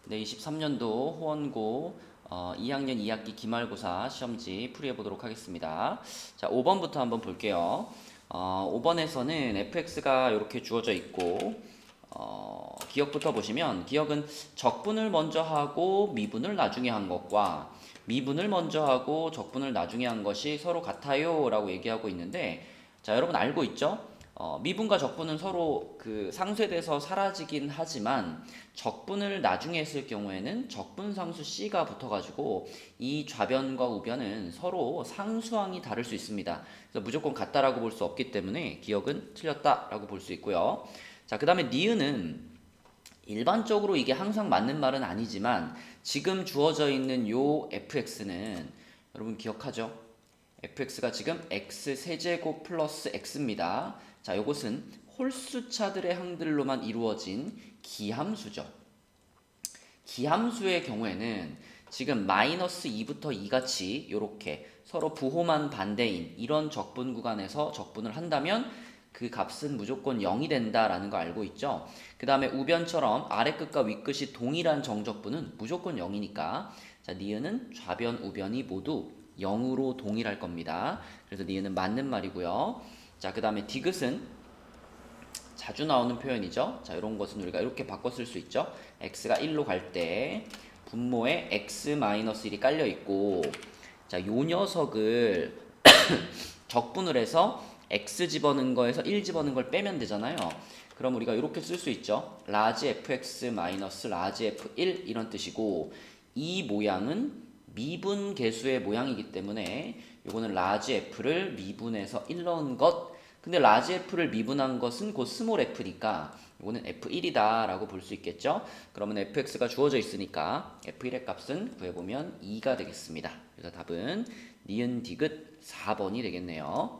네, 23년도 호원고 2학년 2학기 기말고사 시험지 풀이해 보도록 하겠습니다. 자, 5번부터 한번 볼게요. 5번에서는 fx가 이렇게 주어져 있고 기억부터 보시면 기억은 적분을 먼저 하고 미분을 나중에 한 것과 미분을 먼저 하고 적분을 나중에 한 것이 서로 같아요 라고 얘기하고 있는데, 자, 여러분 알고 있죠? 미분과 적분은 서로 그 상쇄돼서 사라지긴 하지만 적분을 나중에 했을 경우에는 적분상수 C가 붙어가지고 이 좌변과 우변은 서로 상수항이 다를 수 있습니다. 그래서 무조건 같다라고 볼 수 없기 때문에 기억은 틀렸다라고 볼 수 있고요. 자, 그 다음에 니은은 일반적으로 이게 항상 맞는 말은 아니지만 지금 주어져 있는 요 fx는 여러분 기억하죠? fx가 지금 x 세제곱 플러스 x입니다. 자, 요것은 홀수차들의 항들로만 이루어진 기함수죠. 기함수의 경우에는 지금 마이너스 2부터 2같이 이렇게 서로 부호만 반대인 이런 적분 구간에서 적분을 한다면 그 값은 무조건 0이 된다라는 거 알고 있죠. 그 다음에 우변처럼 아래 끝과 윗 끝이 동일한 정적분은 무조건 0이니까 자, 니은은 좌변 우변이 모두 0으로 동일할 겁니다. 그래서 니은은 맞는 말이고요. 자, 그 다음에 디귿은 자주 나오는 표현이죠. 자, 이런 것은 우리가 이렇게 바꿔 쓸 수 있죠. x가 1로 갈 때 분모에 x-1이 깔려 있고, 자, 요 녀석을 적분을 해서 x 집어넣은 거에서 1 집어넣은 걸 빼면 되잖아요. 그럼 우리가 이렇게 쓸 수 있죠. 라지 fx 마이너스 라지 f1 이런 뜻이고, 이 모양은 미분 계수의 모양이기 때문에 요거는 라지 f를 미분해서 1 넣은 것. 근데 라지 f를 미분한 것은 곧 스몰 f니까 요거는 f1이다 라고 볼 수 있겠죠. 그러면 fx가 주어져 있으니까 f1의 값은 구해보면 2가 되겠습니다. 그래서 답은 니은 디귿 4번이 되겠네요.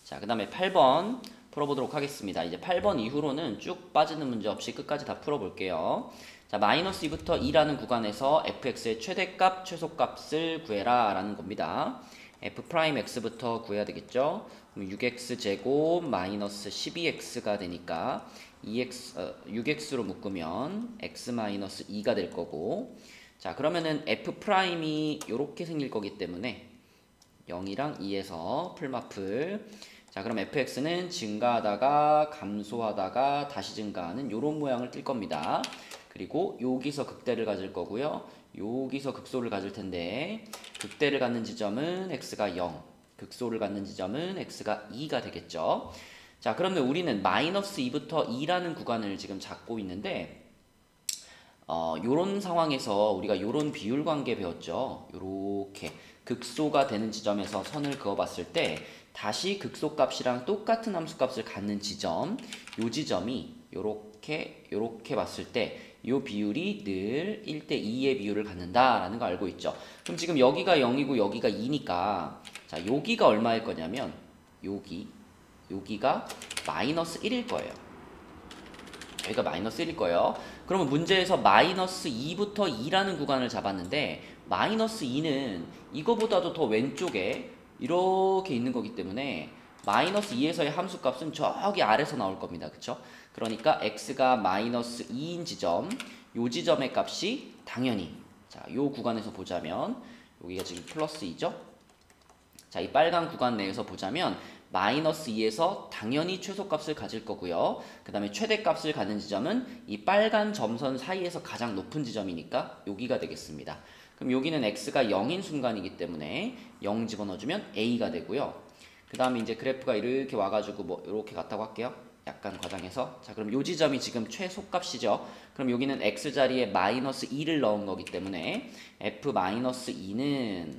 자, 그 다음에 8번 풀어보도록 하겠습니다. 이제 8번 이후로는 쭉 빠지는 문제 없이 끝까지 다 풀어볼게요. 자, 마이너스 2부터 2라는 구간에서 fx의 최대값, 최소값을 구해라 라는 겁니다. f'x부터 구해야 되겠죠. 그럼 6x제곱 마이너스 12x가 되니까 6x로 묶으면 x 마이너스 2가 될 거고, 자, 그러면은 f'이 요렇게 생길 거기 때문에 0이랑 2에서 풀마풀. 자, 그럼 fx는 증가하다가 감소하다가 다시 증가하는 요런 모양을 띌 겁니다. 그리고 여기서 극대를 가질 거고요. 여기서 극소를 가질 텐데 극대를 갖는 지점은 x가 0, 극소를 갖는 지점은 x가 2가 되겠죠. 자, 그러면 우리는 마이너스 2부터 2라는 구간을 지금 잡고 있는데 요런 상황에서 우리가 요런 비율 관계 배웠죠. 요렇게 극소가 되는 지점에서 선을 그어 봤을 때 다시 극소값이랑 똑같은 함수값을 갖는 지점, 요 지점이 요렇게 봤을 때 요 비율이 늘 1대2의 비율을 갖는다라는 거 알고 있죠. 그럼 지금 여기가 0이고 여기가 2니까 자, 여기가 얼마일 거냐면 여기가 마이너스 1일 거예요. 여기가 마이너스 1일 거예요. 그러면 문제에서 마이너스 2부터 2라는 구간을 잡았는데 마이너스 2는 이거보다도 더 왼쪽에 이렇게 있는 거기 때문에 마이너스 2에서의 함수값은 저기 아래서 나올 겁니다. 그쵸? 그러니까 x가 마이너스 2인 지점, 요 지점의 값이 당연히 자, 요 구간에서 보자면 여기가 지금 플러스 2죠? 자, 이 빨간 구간 내에서 보자면 마이너스 2에서 당연히 최소값을 가질 거고요. 그 다음에 최대값을 갖는 지점은 이 빨간 점선 사이에서 가장 높은 지점이니까 여기가 되겠습니다. 그럼 여기는 x가 0인 순간이기 때문에 0 집어넣어주면 a가 되고요. 그 다음에 이제 그래프가 이렇게 와가지고 뭐 이렇게 갔다고 할게요. 약간 과장해서. 자, 그럼 요 지점이 지금 최소값이죠. 그럼 여기는 x 자리에 마이너스 2를 넣은 거기 때문에 f-2는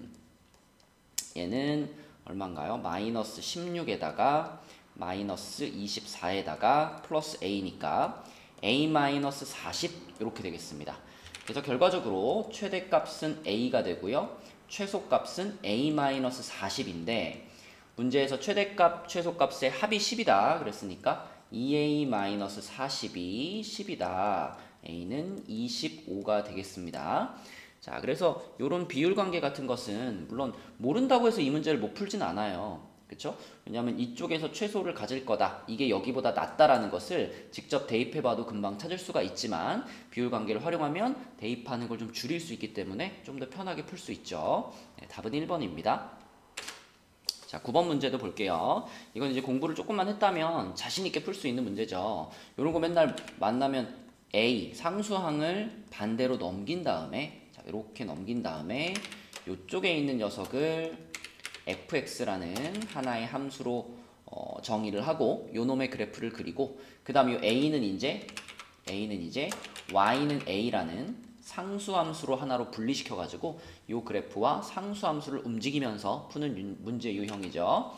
얘는 얼마인가요? 마이너스 16에다가 마이너스 24에다가 플러스 a니까 a-40 이렇게 되겠습니다. 그래서 결과적으로 최대값은 a가 되고요. 최소값은 a-40인데 문제에서 최대값, 최소값의 합이 10이다 그랬으니까 2a-40이 10이다. a는 25가 되겠습니다. 자, 그래서 이런 비율 관계 같은 것은 물론 모른다고 해서 이 문제를 못 풀진 않아요. 그쵸? 왜냐하면 이쪽에서 최소를 가질 거다. 이게 여기보다 낮다라는 것을 직접 대입해봐도 금방 찾을 수가 있지만 비율 관계를 활용하면 대입하는 걸 좀 줄일 수 있기 때문에 좀 더 편하게 풀 수 있죠. 네, 답은 1번입니다. 자, 9번 문제도 볼게요. 이건 이제 공부를 조금만 했다면 자신 있게 풀 수 있는 문제죠. 이런 거 맨날 만나면 A 상수항을 반대로 넘긴 다음에 자, 이렇게 넘긴 다음에 이쪽에 있는 녀석을 fx라는 하나의 함수로 정의를 하고 요 놈의 그래프를 그리고 그 다음에 a는 이제 y는 a라는 상수함수로 하나로 분리시켜 가지고 요 그래프와 상수함수를 움직이면서 푸는 문제 유형이죠.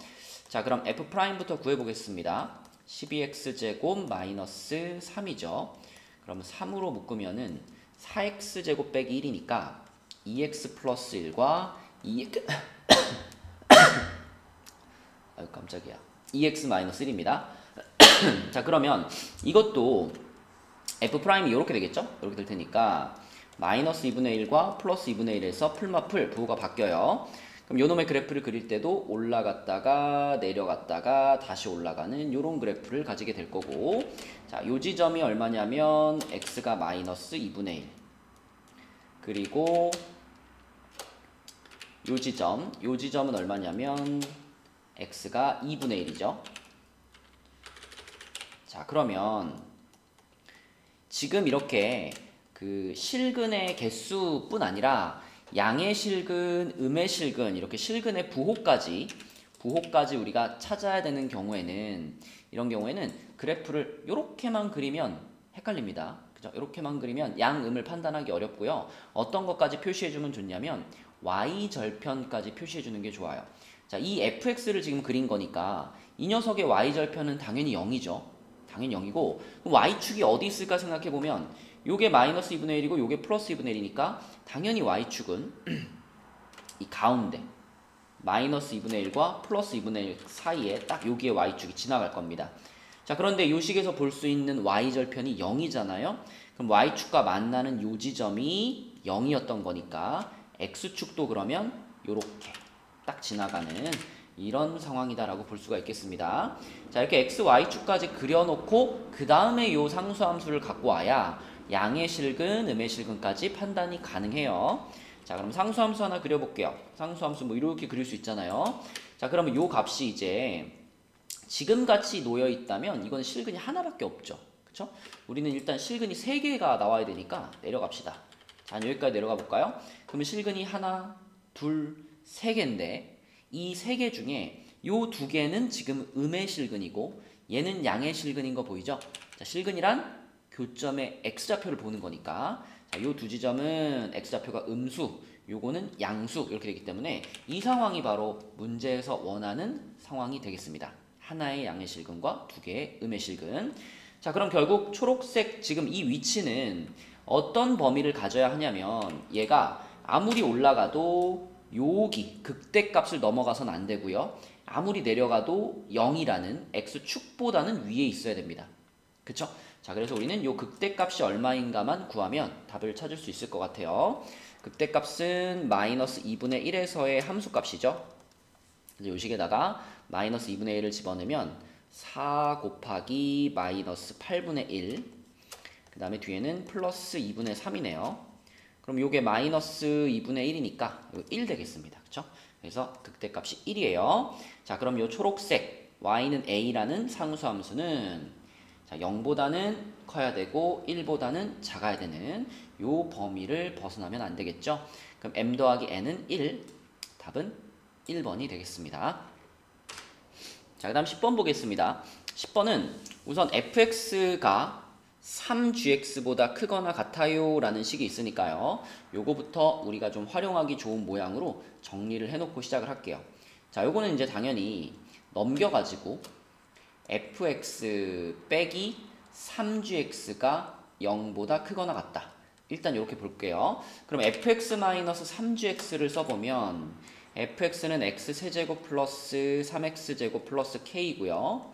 자, 그럼 f'부터 구해 보겠습니다. 12x제곱 마이너스 3이죠. 그럼 3으로 묶으면은 4x제곱 빼기 1이니까 2x 플러스 1과 2x 아유 깜짝이야. 2x-1입니다. 자, 그러면 이것도 f'이 이렇게 되겠죠? 이렇게 될 테니까 마이너스 2분의 1과 플러스 2분의 1에서 풀마풀 부호가 바뀌어요. 그럼 요놈의 그래프를 그릴 때도 올라갔다가 내려갔다가 다시 올라가는 요런 그래프를 가지게 될 거고, 자, 요 지점이 얼마냐면 x가 마이너스 2분의 1 그리고 요 지점은 얼마냐면 x가 2분의 1이죠. 자, 그러면 지금 이렇게 그 실근의 개수뿐 아니라 양의 실근, 음의 실근, 이렇게 실근의 부호까지 우리가 찾아야 되는 경우에는, 이런 경우에는 그래프를 이렇게만 그리면 헷갈립니다. 그죠? 이렇게만 그리면 양, 음을 판단하기 어렵고요. 어떤 것까지 표시해주면 좋냐면 y절편까지 표시해주는 게 좋아요. 자, 이 fx를 지금 그린 거니까 이 녀석의 y절편은 당연히 0이죠. 당연히 0이고, 그럼 y축이 어디 있을까 생각해보면 요게 마이너스 2분의 1이고 요게 플러스 2분의 1이니까 당연히 y축은 이 가운데 마이너스 2분의 1과 플러스 2분의 1 사이에 딱 여기에 y축이 지나갈 겁니다. 자, 그런데 요 식에서 볼 수 있는 y절편이 0이잖아요. 그럼 y축과 만나는 요 지점이 0이었던 거니까 x축도 그러면 요렇게 딱 지나가는 이런 상황이다라고 볼 수가 있겠습니다. 자, 이렇게 x, y축까지 그려놓고 그 다음에 요 상수함수를 갖고 와야 양의 실근, 음의 실근까지 판단이 가능해요. 자, 그럼 상수함수 하나 그려볼게요. 상수함수 뭐 이렇게 그릴 수 있잖아요. 자, 그러면 요 값이 이제 지금 같이 놓여 있다면 이건 실근이 하나밖에 없죠. 그쵸? 우리는 일단 실근이 3개가 나와야 되니까 내려갑시다. 자, 여기까지 내려가 볼까요? 그러면 실근이 하나, 둘, 3개인데 이 3개 중에 요 2개는 지금 음의 실근이고 얘는 양의 실근인 거 보이죠? 자, 실근이란 교점의 x좌표를 보는 거니까, 자, 요 두 지점은 x좌표가 음수, 요거는 양수 이렇게 되기 때문에 이 상황이 바로 문제에서 원하는 상황이 되겠습니다. 하나의 양의 실근과 2개의 음의 실근. 자, 그럼 결국 초록색 지금 이 위치는 어떤 범위를 가져야 하냐면 얘가 아무리 올라가도 여기 극대값을 넘어가선 안 되고요. 아무리 내려가도 0이라는 x축보다는 위에 있어야 됩니다. 그쵸? 자, 그래서 우리는 요 극대값이 얼마인가만 구하면 답을 찾을 수 있을 것 같아요. 극대값은 마이너스 2분의 1에서의 함수값이죠. 그래서 요 식에다가 마이너스 2분의 1을 집어넣으면 4 곱하기 마이너스 8분의 1, 그 다음에 뒤에는 플러스 2분의 3이네요. 그럼 요게 마이너스 2분의 1이니까 1 되겠습니다. 그쵸? 그래서 극대값이 1이에요. 자, 그럼 요 초록색 y는 a라는 상수함수는 자, 0보다는 커야 되고 1보다는 작아야 되는 요 범위를 벗어나면 안 되겠죠? 그럼 m 더하기 n은 1, 답은 1번이 되겠습니다. 자, 그 다음 10번 보겠습니다. 10번은 우선 fx가 3gx보다 크거나 같아요 라는 식이 있으니까요. 요거부터 우리가 좀 활용하기 좋은 모양으로 정리를 해놓고 시작을 할게요. 자, 요거는 이제 당연히 넘겨가지고 fx 빼기 3gx가 0보다 크거나 같다. 일단 이렇게 볼게요. 그럼 fx-3gx를 써보면 fx는 x세제곱 플러스 3x제곱 플러스 k이고요.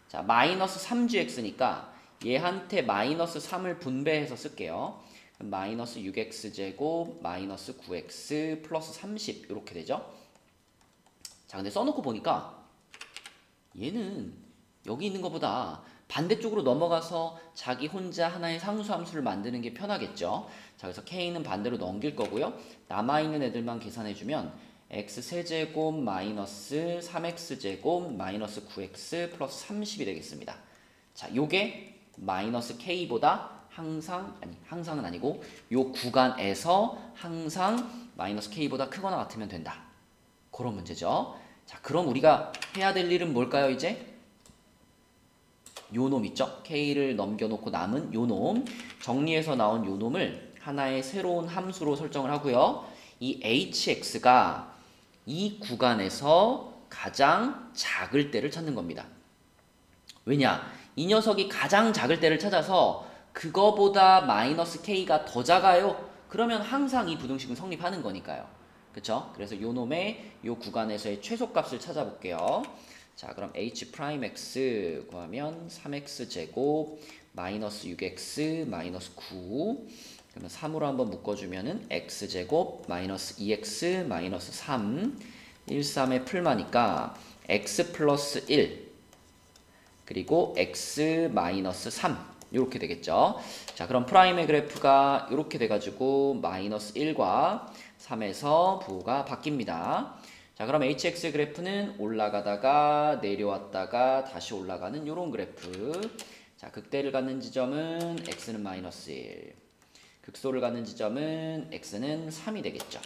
자, 마이너스 3gx니까 얘한테 마이너스 3을 분배해서 쓸게요. 그럼 마이너스 6x제곱 마이너스 9x 플러스 30 이렇게 되죠. 자, 근데 써놓고 보니까 얘는 여기 있는 것보다 반대쪽으로 넘어가서 자기 혼자 하나의 상수함수를 만드는 게 편하겠죠. 자, 그래서 k는 반대로 넘길 거고요. 남아있는 애들만 계산해주면 x세제곱 마이너스 3x제곱 마이너스 9x 플러스 30이 되겠습니다. 자, 요게 마이너스 k보다 항상은 아니고 요 구간에서 항상 마이너스 k보다 크거나 같으면 된다. 그런 문제죠. 자, 그럼 우리가 해야 될 일은 뭘까요, 이제? 요 놈 있죠? k를 넘겨놓고 남은 요 놈, 정리해서 나온 요 놈을 하나의 새로운 함수로 설정을 하고요. 이 hx가 이 구간에서 가장 작을 때를 찾는 겁니다. 왜냐? 이 녀석이 가장 작을 때를 찾아서 그거보다 마이너스 k가 더 작아요. 그러면 항상 이 부등식은 성립하는 거니까요. 그쵸? 그래서 요 놈의 요 구간에서의 최소값을 찾아볼게요. 자, 그럼 h'(x) 구하면 3x제곱 마이너스 6x 마이너스 9, 그러면 3으로 한번 묶어주면은 x제곱 마이너스 2x 마이너스 3, 1, 3에 풀마니까 x 플러스 1 그리고 x 마이너스 3 이렇게 되겠죠. 자, 그럼 프라임의 그래프가 이렇게 돼가지고 마이너스 1과 3에서 부호가 바뀝니다. 자, 그럼 hx 그래프는 올라가다가 내려왔다가 다시 올라가는 이런 그래프. 자, 극대를 갖는 지점은 x는 마이너스 1, 극소를 갖는 지점은 x는 3이 되겠죠.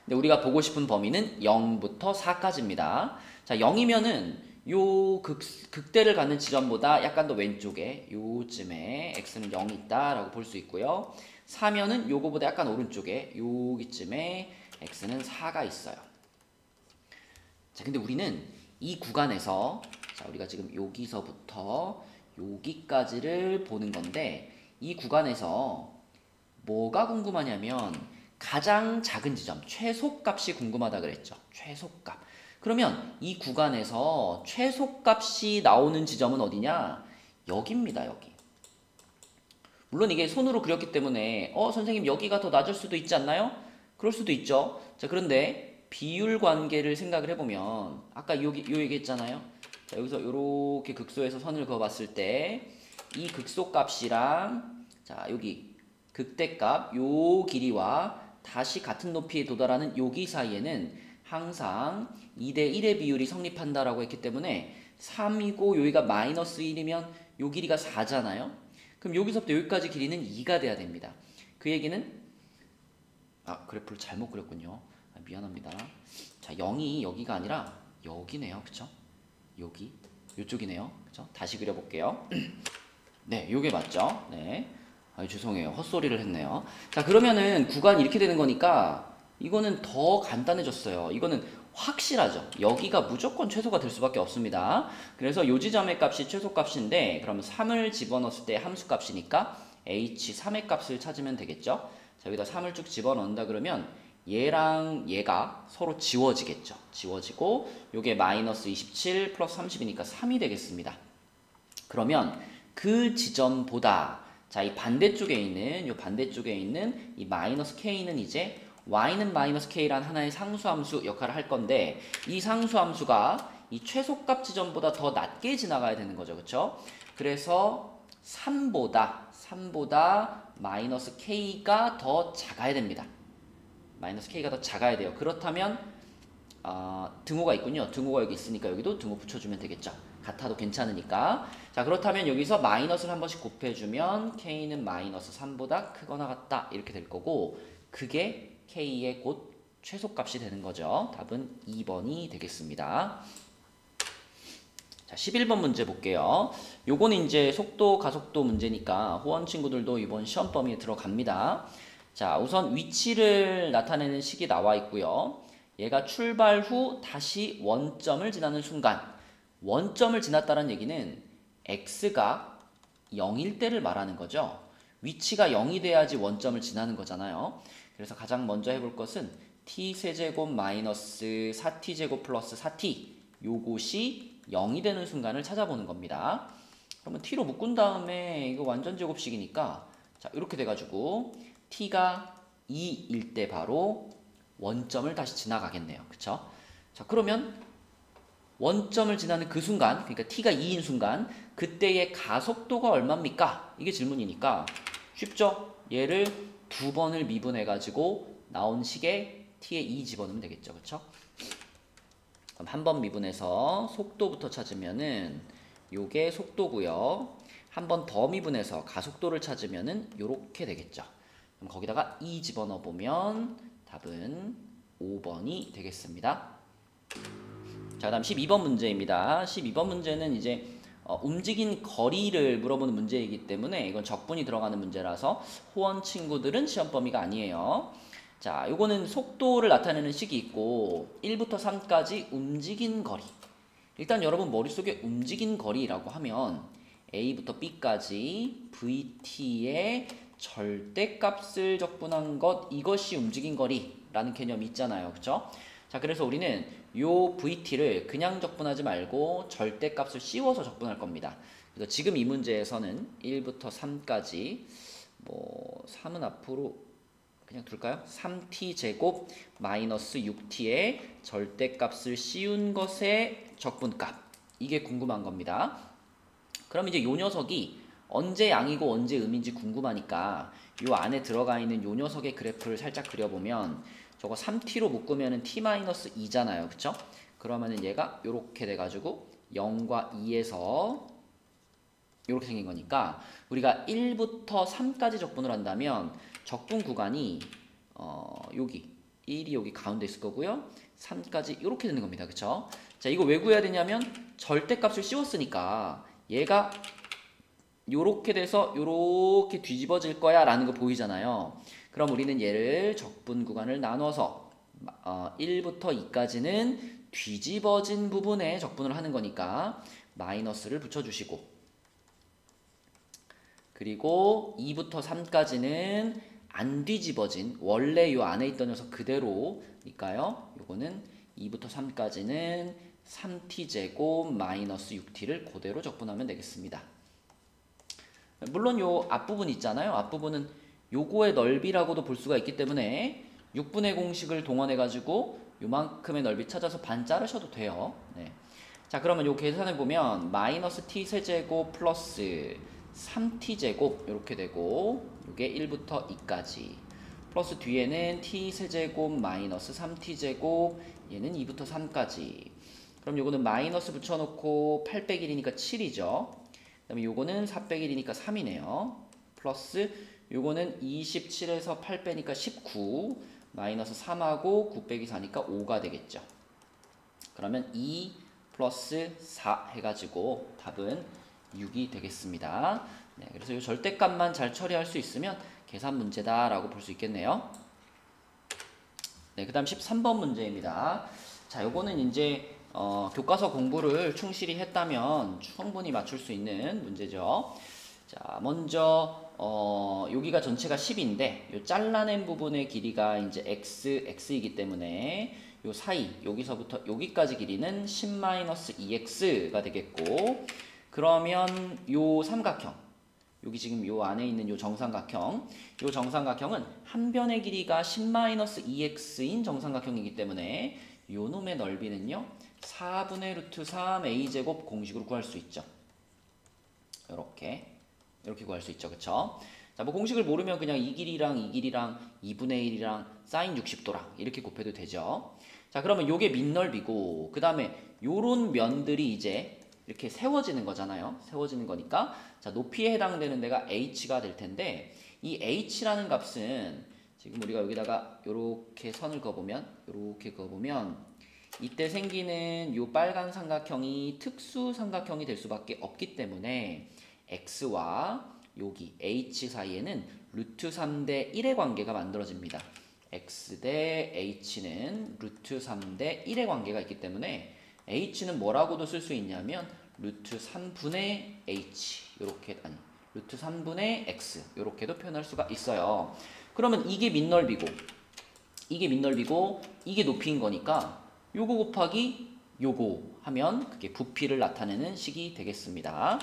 근데 우리가 보고 싶은 범위는 0부터 4까지입니다. 자, 0이면은 요 극대를 갖는 지점보다 약간 더 왼쪽에 요쯤에 x는 0이 있다라고 볼 수 있고요. 4면은 요거보다 약간 오른쪽에 여기쯤에 x는 4가 있어요. 자, 근데 우리는 이 구간에서, 자, 우리가 지금 여기서부터 여기까지를 보는 건데, 이 구간에서 뭐가 궁금하냐면 가장 작은 지점, 최소값이 궁금하다 그랬죠. 최소값. 그러면 이 구간에서 최소값이 나오는 지점은 어디냐? 여기입니다, 여기. 물론 이게 손으로 그렸기 때문에 선생님 여기가 더 낮을 수도 있지 않나요? 그럴 수도 있죠. 자, 그런데 비율 관계를 생각을 해보면 아까 요 얘기했잖아요. 자, 여기서 이렇게 극소에서 선을 그어봤을 때 이 극소 값이랑 자, 여기 극대값 요 길이와 다시 같은 높이에 도달하는 여기 사이에는 항상 2대 1의 비율이 성립한다라고 했기 때문에 3이고 여기가 마이너스 1이면 요 길이가 4잖아요. 그럼 여기서부터 여기까지 길이는 2가 돼야 됩니다. 그 얘기는 그래프를 잘못 그렸군요. 미안합니다. 자, 0이 여기가 아니라 여기네요. 그쵸? 여기 요쪽이네요. 그쵸? 다시 그려볼게요. 네, 요게 맞죠? 네. 죄송해요. 헛소리를 했네요. 자, 그러면은 구간이 이렇게 되는 거니까 이거는 더 간단해졌어요. 이거는 확실하죠. 여기가 무조건 최소가 될 수밖에 없습니다. 그래서 요 지점의 값이 최소값인데 그러면 3을 집어넣었을 때 함수값이니까 h3의 값을 찾으면 되겠죠. 자, 여기다 3을 쭉 집어넣는다 그러면 얘랑 얘가 서로 지워지겠죠. 지워지고 요게 마이너스 27 플러스 30이니까 3이 되겠습니다. 그러면 그 지점보다 자, 이 반대쪽에 있는 이 마이너스 k는 이제 y는 마이너스 k란 하나의 상수함수 역할을 할 건데 이 상수함수가 이 최소값 지점보다 더 낮게 지나가야 되는 거죠. 그쵸? 그래서 3보다 마이너스 k가 더 작아야 됩니다. 마이너스 k가 더 작아야 돼요. 그렇다면 등호가 있군요. 등호가 여기 있으니까 여기도 등호 붙여주면 되겠죠. 같아도 괜찮으니까. 자, 그렇다면 여기서 마이너스를 한 번씩 곱해주면 k는 마이너스 3보다 크거나 같다 이렇게 될 거고 그게 k의 곧 최소값이 되는 거죠. 답은 2번이 되겠습니다. 자, 11번 문제 볼게요. 요거는 이제 속도 가속도 문제니까 호원 친구들도 이번 시험 범위에 들어갑니다. 자, 우선 위치를 나타내는 식이 나와 있고요. 얘가 출발 후 다시 원점을 지나는 순간 원점을 지났다는 얘기는 x가 0일 때를 말하는 거죠. 위치가 0이 돼야지 원점을 지나는 거잖아요. 그래서 가장 먼저 해볼 것은 t세제곱 마이너스 4t제곱 플러스 4t 요것이 0이 되는 순간을 찾아보는 겁니다. 그러면 t로 묶은 다음에 이거 완전 제곱식이니까 자, 이렇게 돼가지고 t가 2일 때 바로 원점을 다시 지나가겠네요. 그쵸? 자, 그러면 원점을 지나는 그 순간, 그러니까 t가 2인 순간 그때의 가속도가 얼마입니까? 이게 질문이니까 쉽죠? 얘를 두 번을 미분해가지고 나온 식에 t에 2 집어넣으면 되겠죠. 그쵸? 그럼 한 번 미분해서 속도부터 찾으면은 요게 속도고요. 한 번 더 미분해서 가속도를 찾으면은 요렇게 되겠죠. 그럼 거기다가 2 집어넣어 보면 답은 5번이 되겠습니다. 자, 다음 12번 문제입니다. 12번 문제는 이제 움직인 거리를 물어보는 문제이기 때문에 이건 적분이 들어가는 문제라서 호원 친구들은 시험 범위가 아니에요. 자, 요거는 속도를 나타내는 식이 있고 1부터 3까지 움직인 거리. 일단 여러분 머릿속에 움직인 거리라고 하면 A부터 B까지 VT의 절대값을 적분한 것, 이것이 움직인 거리라는 개념이 있잖아요. 그쵸? 자, 그래서 우리는 요 VT를 그냥 적분하지 말고 절대값을 씌워서 적분할 겁니다. 그래서 지금 이 문제에서는 1부터 3까지 3은 앞으로 그냥 둘까요? 3t 제곱 마이너스 6t의 절대값을 씌운 것의 적분값. 이게 궁금한 겁니다. 그럼 이제 요 녀석이 언제 양이고 언제 음인지 궁금하니까 요 안에 들어가 있는 요 녀석의 그래프를 살짝 그려보면 저거 3t로 묶으면은 t-2잖아요. 그쵸? 그러면은 얘가 요렇게 돼가지고 0과 2에서 요렇게 생긴 거니까 우리가 1부터 3까지 적분을 한다면 적분 구간이 여기 1이 여기 가운데 있을 거고요. 3까지 이렇게 되는 겁니다. 그쵸? 자, 이거 왜 구해야 되냐면 절대값을 씌웠으니까 얘가 요렇게 돼서 요렇게 뒤집어질 거야 라는 거 보이잖아요. 그럼 우리는 얘를 적분 구간을 나눠서 1부터 2까지는 뒤집어진 부분에 적분을 하는 거니까 마이너스를 붙여주시고, 그리고 2부터 3까지는 안 뒤집어진 원래 요 안에 있던 녀석 그대로니까요. 요거는 2부터 3까지는 3t제곱 마이너스 6t를 그대로 적분하면 되겠습니다. 물론 요 앞부분 있잖아요. 앞부분은 요거의 넓이라고도 볼 수가 있기 때문에 6분의 공식을 동원해 가지고 요만큼의 넓이 찾아서 반 자르셔도 돼요. 네. 자, 그러면 요 계산해 보면 마이너스 t 세제곱 플러스 3t제곱 이렇게 되고 요게 1부터 2까지 플러스 뒤에는 t 세제곱 마이너스 3t제곱 얘는 2부터 3까지. 그럼 요거는 마이너스 붙여놓고 8 빼기 1이니까 7이죠. 그 다음에 요거는 4 빼기 1이니까 3이네요. 플러스 요거는 27에서 8 빼니까 19 마이너스 3하고 9 빼기 4니까 5가 되겠죠. 그러면 2 플러스 4 해가지고 답은 6이 되겠습니다. 네, 그래서 이 절대값만 잘 처리할 수 있으면 계산 문제다라고 볼 수 있겠네요. 네, 그 다음 13번 문제입니다. 자, 요거는 이제 교과서 공부를 충실히 했다면 충분히 맞출 수 있는 문제죠. 자, 먼저 여기가 전체가 10인데 요 잘라낸 부분의 길이가 이제 x이기 때문에 요 사이 여기서부터 여기까지 길이는 10-2x가 되겠고, 그러면 요 삼각형 여기 지금 요 안에 있는 요 정삼각형은 한 변의 길이가 10-2x인 정삼각형이기 때문에 요 놈의 넓이는요 4분의 루트 3 a제곱 공식으로 구할 수 있죠. 이렇게 구할 수 있죠. 그쵸? 자, 뭐 공식을 모르면 그냥 이 길이랑 2분의 1이랑 사인 60도랑 이렇게 곱해도 되죠. 자, 그러면 요게 밑넓이고, 그 다음에 요런 면들이 이제 이렇게 세워지는 거잖아요. 세워지는 거니까 자, 높이에 해당되는 데가 h가 될 텐데, 이 h라는 값은 지금 우리가 여기다가 요렇게 선을 그어보면 이때 생기는 요 빨간 삼각형이 특수 삼각형이 될 수밖에 없기 때문에 x와 여기 h 사이에는 루트 3대 1의 관계가 만들어집니다. x 대 h는 루트 3대 1의 관계가 있기 때문에 h는 뭐라고도 쓸 수 있냐면 루트 3분의 h 루트 3분의 x 이렇게도 표현할 수가 있어요. 그러면 이게 밑넓이고 이게 높이인 거니까 요거 곱하기 요거 하면 그게 부피를 나타내는 식이 되겠습니다.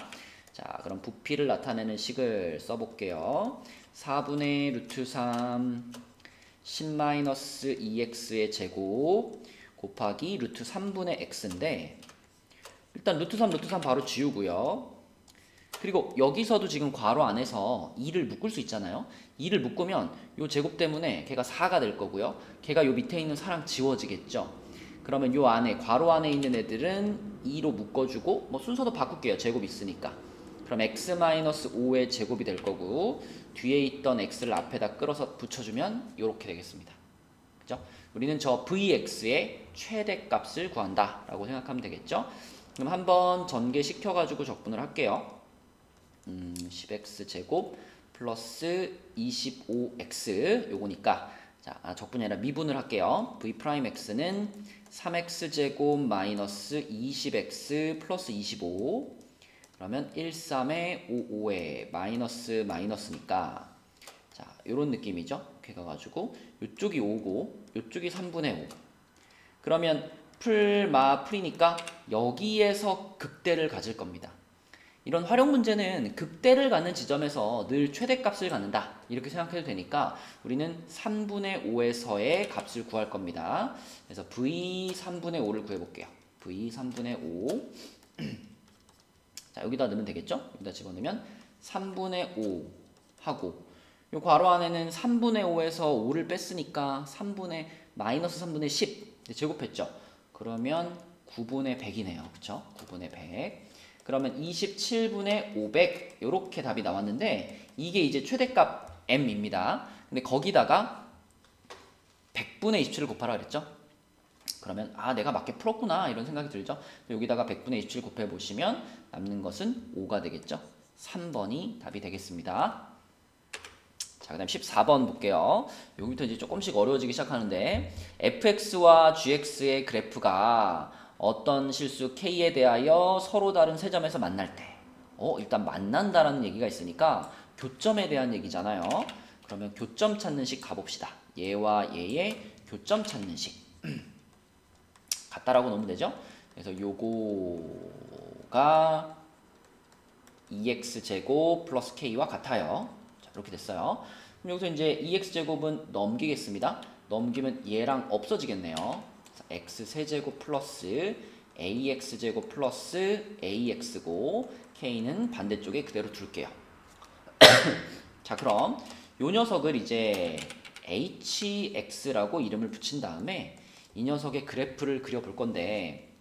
자, 그럼 부피를 나타내는 식을 써볼게요. 4분의 루트 3 10-2x의 제곱 곱하기 루트 3분의 x인데, 일단 루트 3 바로 지우고요. 그리고 여기서도 지금 괄호 안에서 2를 묶을 수 있잖아요. 2를 묶으면 요 제곱 때문에 걔가 4가 될 거고요. 걔가 요 밑에 있는 4랑 지워지겠죠. 그러면 요 안에 괄호 안에 있는 애들은 2로 묶어주고 뭐 순서도 바꿀게요. 제곱 있으니까. 그럼 x-5의 제곱이 될 거고 뒤에 있던 x를 앞에다 끌어서 붙여주면 이렇게 되겠습니다. 그죠? 우리는 저 vx의 최대값을 구한다 라고 생각하면 되겠죠. 그럼 한번 전개시켜가지고 적분을 할게요. 10x 제곱 플러스 25x 요거니까 자 적분이 아니라 미분을 할게요. v'x는 3x 제곱 마이너스 20x 플러스 25 그러면 13에 55에 마이너스 마이너스니까 자 요런 느낌이죠. 이렇게 가가지고 요쪽이 5고 요쪽이 3분의 5 그러면 풀이니까 여기에서 극대를 가질 겁니다. 이런 활용 문제는 극대를 갖는 지점에서 늘 최대값을 갖는다 이렇게 생각해도 되니까 우리는 3분의 5에서의 값을 구할 겁니다. 그래서 v 3분의 5를 구해볼게요. v 3분의 5 자 여기다 넣으면 되겠죠? 여기다 집어넣으면 3분의 5 하고 요 괄호 안에는 3분의 5에서 5를 뺐으니까 마이너스 3분의 10 제곱했죠? 그러면 9분의 100이네요. 그쵸? 9분의 100 그러면 27분의 500 이렇게 답이 나왔는데 이게 이제 최대값 m입니다. 근데 거기다가 100분의 27을 곱하라 그랬죠? 그러면 아 내가 맞게 풀었구나 이런 생각이 들죠? 여기다가 100분의 27 곱해 보시면 남는 것은 5가 되겠죠? 3번이 답이 되겠습니다. 자, 그 다음 14번 볼게요. 여기부터 이제 조금씩 어려워지기 시작하는데 fx와 gx의 그래프가 어떤 실수 k에 대하여 서로 다른 세 점에서 만날 때 일단 만난다라는 얘기가 있으니까 교점에 대한 얘기잖아요. 그러면 교점 찾는 식 가봅시다. 얘와 얘의 교점 찾는 식 같다라고 놓으면 되죠. 그래서 요거가 2x제곱 플러스 k와 같아요. 자, 이렇게 됐어요. 그럼 여기서 이제 2x제곱은 넘기겠습니다. 넘기면 얘랑 없어지겠네요. x세제곱 플러스 ax제곱 플러스 ax고 k는 반대쪽에 그대로 둘게요. 자 그럼 요 녀석을 이제 hx라고 이름을 붙인 다음에 이 녀석의 그래프를 그려볼 건데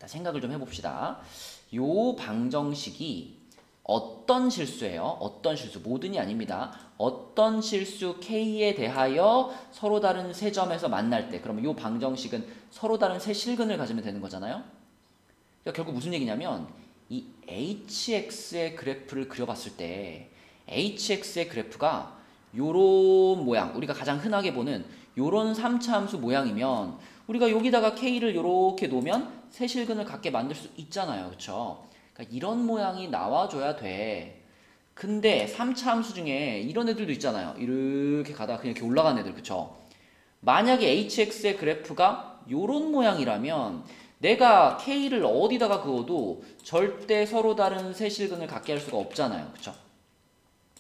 생각을 좀 해봅시다. 요 방정식이 어떤 실수예요? 어떤 실수? 모든이 아닙니다. 어떤 실수 K에 대하여 서로 다른 세 점에서 만날 때 그러면 이 방정식은 서로 다른 세 실근을 가지면 되는 거잖아요. 그러니까 결국 무슨 얘기냐면 이 HX의 그래프를 그려봤을 때 HX의 그래프가 요런 모양 우리가 가장 흔하게 보는 요런 3차 함수 모양이면 우리가 여기다가 K를 요렇게 놓으면 세 실근을 갖게 만들 수 있잖아요. 그쵸? 그러니까 이런 모양이 나와줘야 돼. 근데 3차 함수 중에 이런 애들도 있잖아요. 이렇게 가다가 그냥 이렇게 올라가는 애들. 그쵸? 만약에 hx의 그래프가 요런 모양이라면 내가 k를 어디다가 그어도 절대 서로 다른 세 실근을 갖게 할 수가 없잖아요. 그쵸?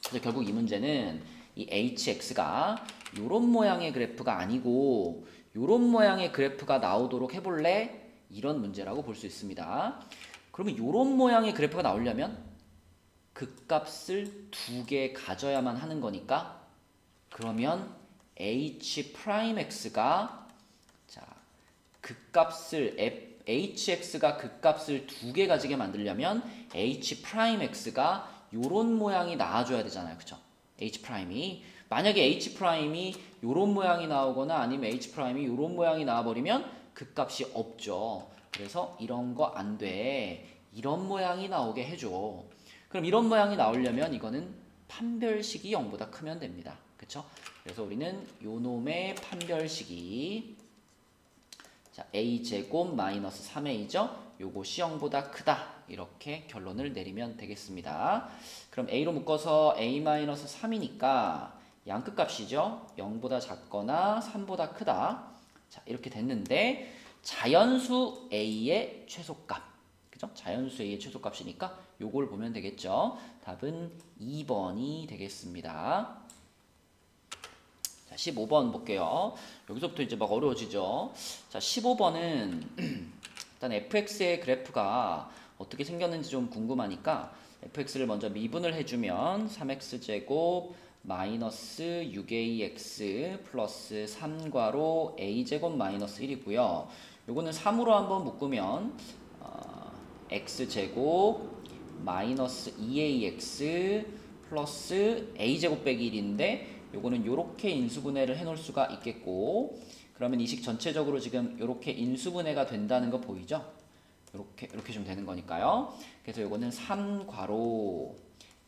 그래서 결국 이 문제는 이 hx가 요런 모양의 그래프가 아니고 요런 모양의 그래프가 나오도록 해볼래? 이런 문제라고 볼 수 있습니다. 그러면 요런 모양의 그래프가 나오려면 극값을 두 개 가져야만 하는 거니까 그러면 h'x가 자 극값을 hx가 극값을 두 개 가지게 만들려면 h'x가 요런 모양이 나와줘야 되잖아요. 그쵸? h'이 만약에 h'이 요런 모양이 나오거나 아니면 h'이 요런 모양이 나와버리면 극값이 없죠. 그래서 이런 거 안 돼. 이런 모양이 나오게 해줘. 그럼 이런 모양이 나오려면 이거는 판별식이 0보다 크면 됩니다. 그쵸? 그래서 우리는 요 놈의 판별식이 자 a제곱 마이너스 3a죠? 요것이 0보다 크다. 이렇게 결론을 내리면 되겠습니다. 그럼 a로 묶어서 a-3이니까 양끝값이죠? 0보다 작거나 3보다 크다. 자 이렇게 됐는데 자연수 a의 최소값 그죠? 자연수 a의 최소값이니까 요걸 보면 되겠죠. 답은 2번이 되겠습니다. 자 15번 볼게요. 여기서부터 이제 막 어려워지죠. 자 15번은 일단 fx의 그래프가 어떻게 생겼는지 좀 궁금하니까 fx를 먼저 미분을 해주면 3x제곱 마이너스 6ax 플러스 3괄호 a제곱 마이너스 1이고요. 요거는 3으로 한번 묶으면 x제곱 마이너스 2ax 플러스 a제곱 빼기 1인데 요거는 요렇게 인수분해를 해 놓을 수가 있겠고, 그러면 이 식 전체적으로 지금 요렇게 인수분해가 된다는 거 보이죠? 이렇게 좀 되는 거니까요. 그래서 요거는 3괄호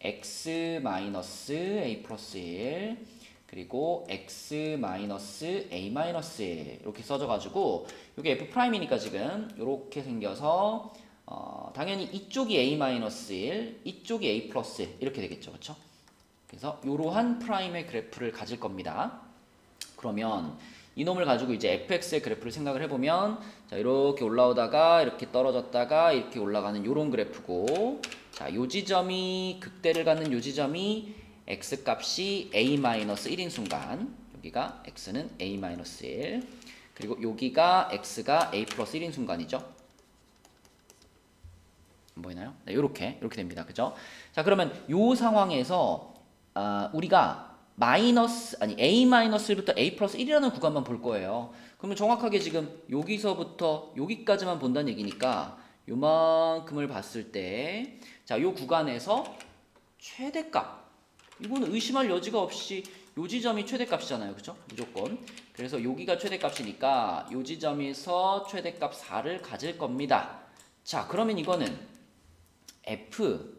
x 마이너스 a 플러스 1 그리고 x 마이너스 a 마이너스 1 이렇게 써져가지고 요게 f 프라임이니까 지금 요렇게 생겨서 당연히 이쪽이 a 마이너스 1 이쪽이 a 플러스 1 이렇게 되겠죠, 그렇죠? 그래서 이러한 프라임의 그래프를 가질 겁니다. 그러면 이놈을 가지고 이제 fx의 그래프를 생각을 해보면, 자, 이렇게 올라오다가 이렇게 떨어졌다가 이렇게 올라가는 요런 그래프고, 자, 요 지점이 극대를 갖는 요 지점이 x 값이 a-1인 순간, 여기가 x는 a-1, 그리고 여기가 x가 a 플러스 1인 순간이죠. 안 보이나요? 네, 요렇게 됩니다. 그죠? 자, 그러면 요 상황에서 우리가 a-1부터 a 플러스 1이라는 구간만 볼 거예요. 그러면 정확하게 지금 여기서부터 여기까지만 본다는 얘기니까 요만큼을 봤을 때, 자, 요 구간에서 최대값, 이거는 의심할 여지가 없이 요 지점이 최대값이잖아요, 그쵸? 무조건. 그래서 여기가 최대값이니까 요 지점에서 최대값 4를 가질 겁니다. 자, 그러면 이거는 f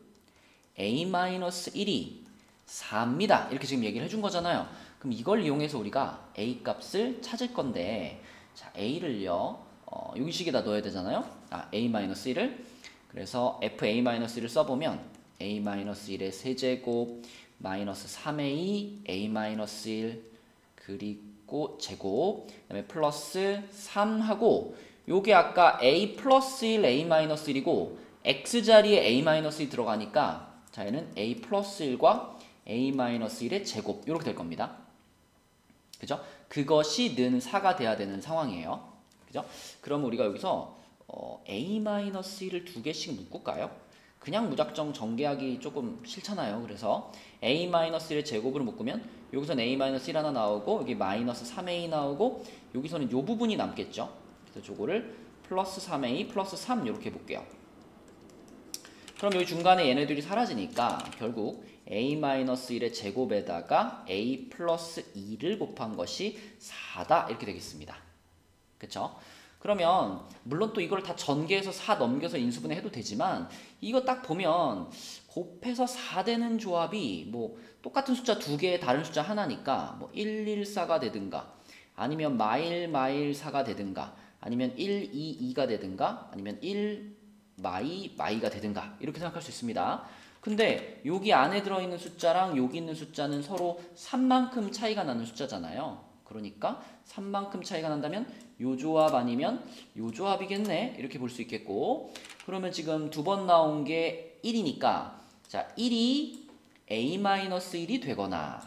a-1이 4입니다. 이렇게 지금 얘기를 해준 거잖아요. 그럼 이걸 이용해서 우리가 a 값을 찾을 건데, 자, a를요, 여기 식에다 넣어야 되잖아요. a-1을. 그래서 fa-1을 써보면 a-1의 세제곱 마이너스 3a a-1 그리고 제곱, 그 다음에 플러스 3하고, 요게 아까 a 플러스 1 a-1이고 x자리에 a-1이 들어가니까, 자, 얘는 a 플러스 1과 a-1의 제곱 이렇게 될 겁니다. 그죠? 그것이 는 4가 돼야 되는 상황이에요. 그죠? 그럼 우리가 여기서 a-1을 두 개씩 묶을까요? 그냥 무작정 전개하기 조금 싫잖아요. 그래서 a-1의 제곱으로 묶으면 여기서는 a-1 하나 나오고 여기 마이너스 3a 나오고 여기서는 요 부분이 남겠죠. 그래서 저거를 플러스 3a 플러스 3 이렇게 해볼게요. 그럼 여기 중간에 얘네들이 사라지니까 결국 a-1의 제곱에다가 a 플러스 2를 곱한 것이 4다 이렇게 되겠습니다. 그쵸? 그러면 물론 또 이걸 다 전개해서 4 넘겨서 인수분해 해도 되지만, 이거 딱 보면 곱해서 4 되는 조합이 뭐 똑같은 숫자 두 개에 다른 숫자 하나니까 뭐 114가 되든가, 아니면 마일 4가 되든가, 아니면 122가 되든가, 아니면 1 마이가 되든가 이렇게 생각할 수 있습니다. 근데 여기 안에 들어있는 숫자랑 여기 있는 숫자는 서로 3만큼 차이가 나는 숫자잖아요. 그러니까 3만큼 차이가 난다면 요 조합 아니면 요 조합이겠네 이렇게 볼 수 있겠고, 그러면 지금 두 번 나온 게 1이니까 자 1이 a-1이 되거나,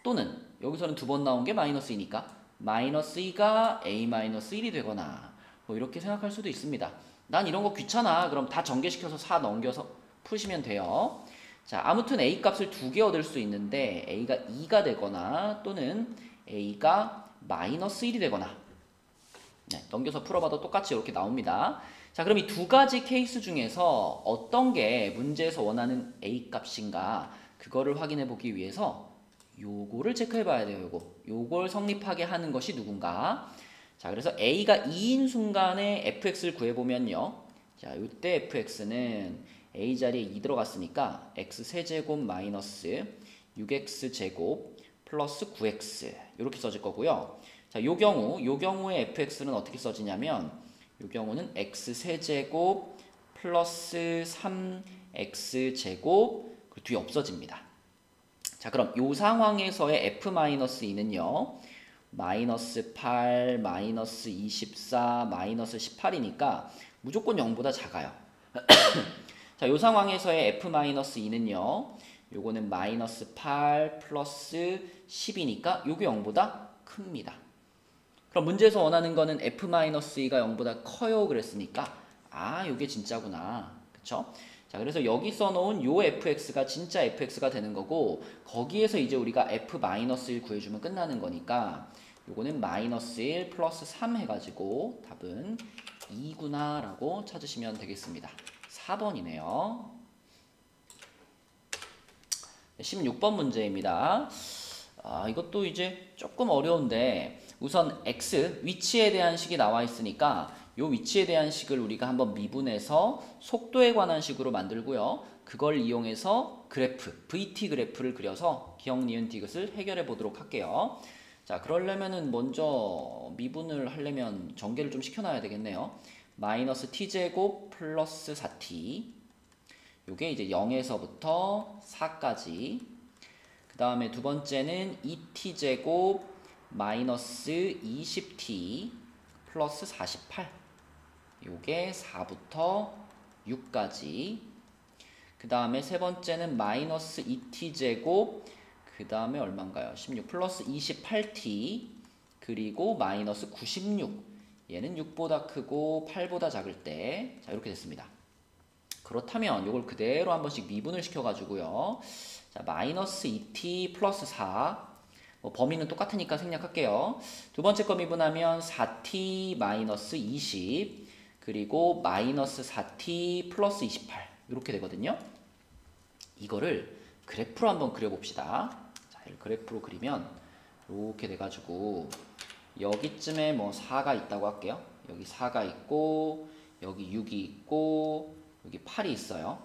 또는 여기서는 두 번 나온 게 마이너스 2니까 마이너스 2가 a-1이 되거나, 뭐 이렇게 생각할 수도 있습니다. 난 이런 거 귀찮아. 그럼 다 전개시켜서 4 넘겨서 푸시면 돼요. 자, 아무튼 a 값을 두 개 얻을 수 있는데 a가 2가 되거나 또는 a가 마이너스 1이 되거나, 네, 넘겨서 풀어봐도 똑같이 이렇게 나옵니다. 자, 그럼 이 두 가지 케이스 중에서 어떤 게 문제에서 원하는 a 값인가, 그거를 확인해 보기 위해서 요거를 체크해 봐야 돼요. 요걸 성립하게 하는 것이 누군가. 자, 그래서 a가 2인 순간에 fx를 구해보면요. 자, 이때 fx는 a 자리에 2 들어갔으니까 x 세제곱 마이너스 6x 제곱 플러스 9x 이렇게 써질 거고요. 자, 요 경우에 fx는 어떻게 써지냐면, 요 경우는 x 세제곱 플러스 3x 제곱 그리고 뒤에 없어집니다. 자, 그럼 요 상황에서의 f-2는요. 마이너스 8, 마이너스 24, 마이너스 18이니까 무조건 0보다 작아요. 자, 요 상황에서의 f-2는요. 요거는 마이너스 8 플러스 10이니까 요게 0보다 큽니다. 그럼 문제에서 원하는 거는 f-2가 0보다 커요 그랬으니까 요게 진짜구나. 그쵸? 자, 그래서 여기 써놓은 요 fx가 진짜 fx가 되는 거고 거기에서 이제 우리가 f-1 구해주면 끝나는 거니까 요거는 -1 플러스 3 해가지고 답은 2구나 라고 찾으시면 되겠습니다. 4번이네요. 16번 문제입니다. 이것도 이제 조금 어려운데 우선 x 위치에 대한 식이 나와 있으니까 요 위치에 대한 식을 우리가 한번 미분해서 속도에 관한 식으로 만들고요. 그걸 이용해서 그래프, vt 그래프를 그려서 기억, 니은, 디귿을 해결해 보도록 할게요. 자, 그러려면은 먼저 미분을 하려면 전개를 좀 시켜놔야 되겠네요. 마이너스 t제곱 플러스 4t 요게 이제 0에서부터 4까지 그 다음에 두 번째는 2t제곱 마이너스 20t 플러스 48 요게 4부터 6까지 그 다음에 세 번째는 마이너스 2t제곱 그 다음에 얼마인가요? 16 플러스 28t 그리고 마이너스 96 얘는 6보다 크고 8보다 작을 때 자 이렇게 됐습니다. 그렇다면 이걸 그대로 한 번씩 미분을 시켜가지고요. 자, 마이너스 2t 플러스 4 범위는 똑같으니까 생략할게요. 두 번째 거 미분하면 4t 마이너스 20 그리고 마이너스 4t 플러스 28 이렇게 되거든요. 이거를 그래프로 한번 그려봅시다. 자, 그래프로 그리면 이렇게 돼가지고 여기쯤에 뭐 4가 있다고 할게요. 여기 4가 있고 여기 6이 있고 여기 8이 있어요.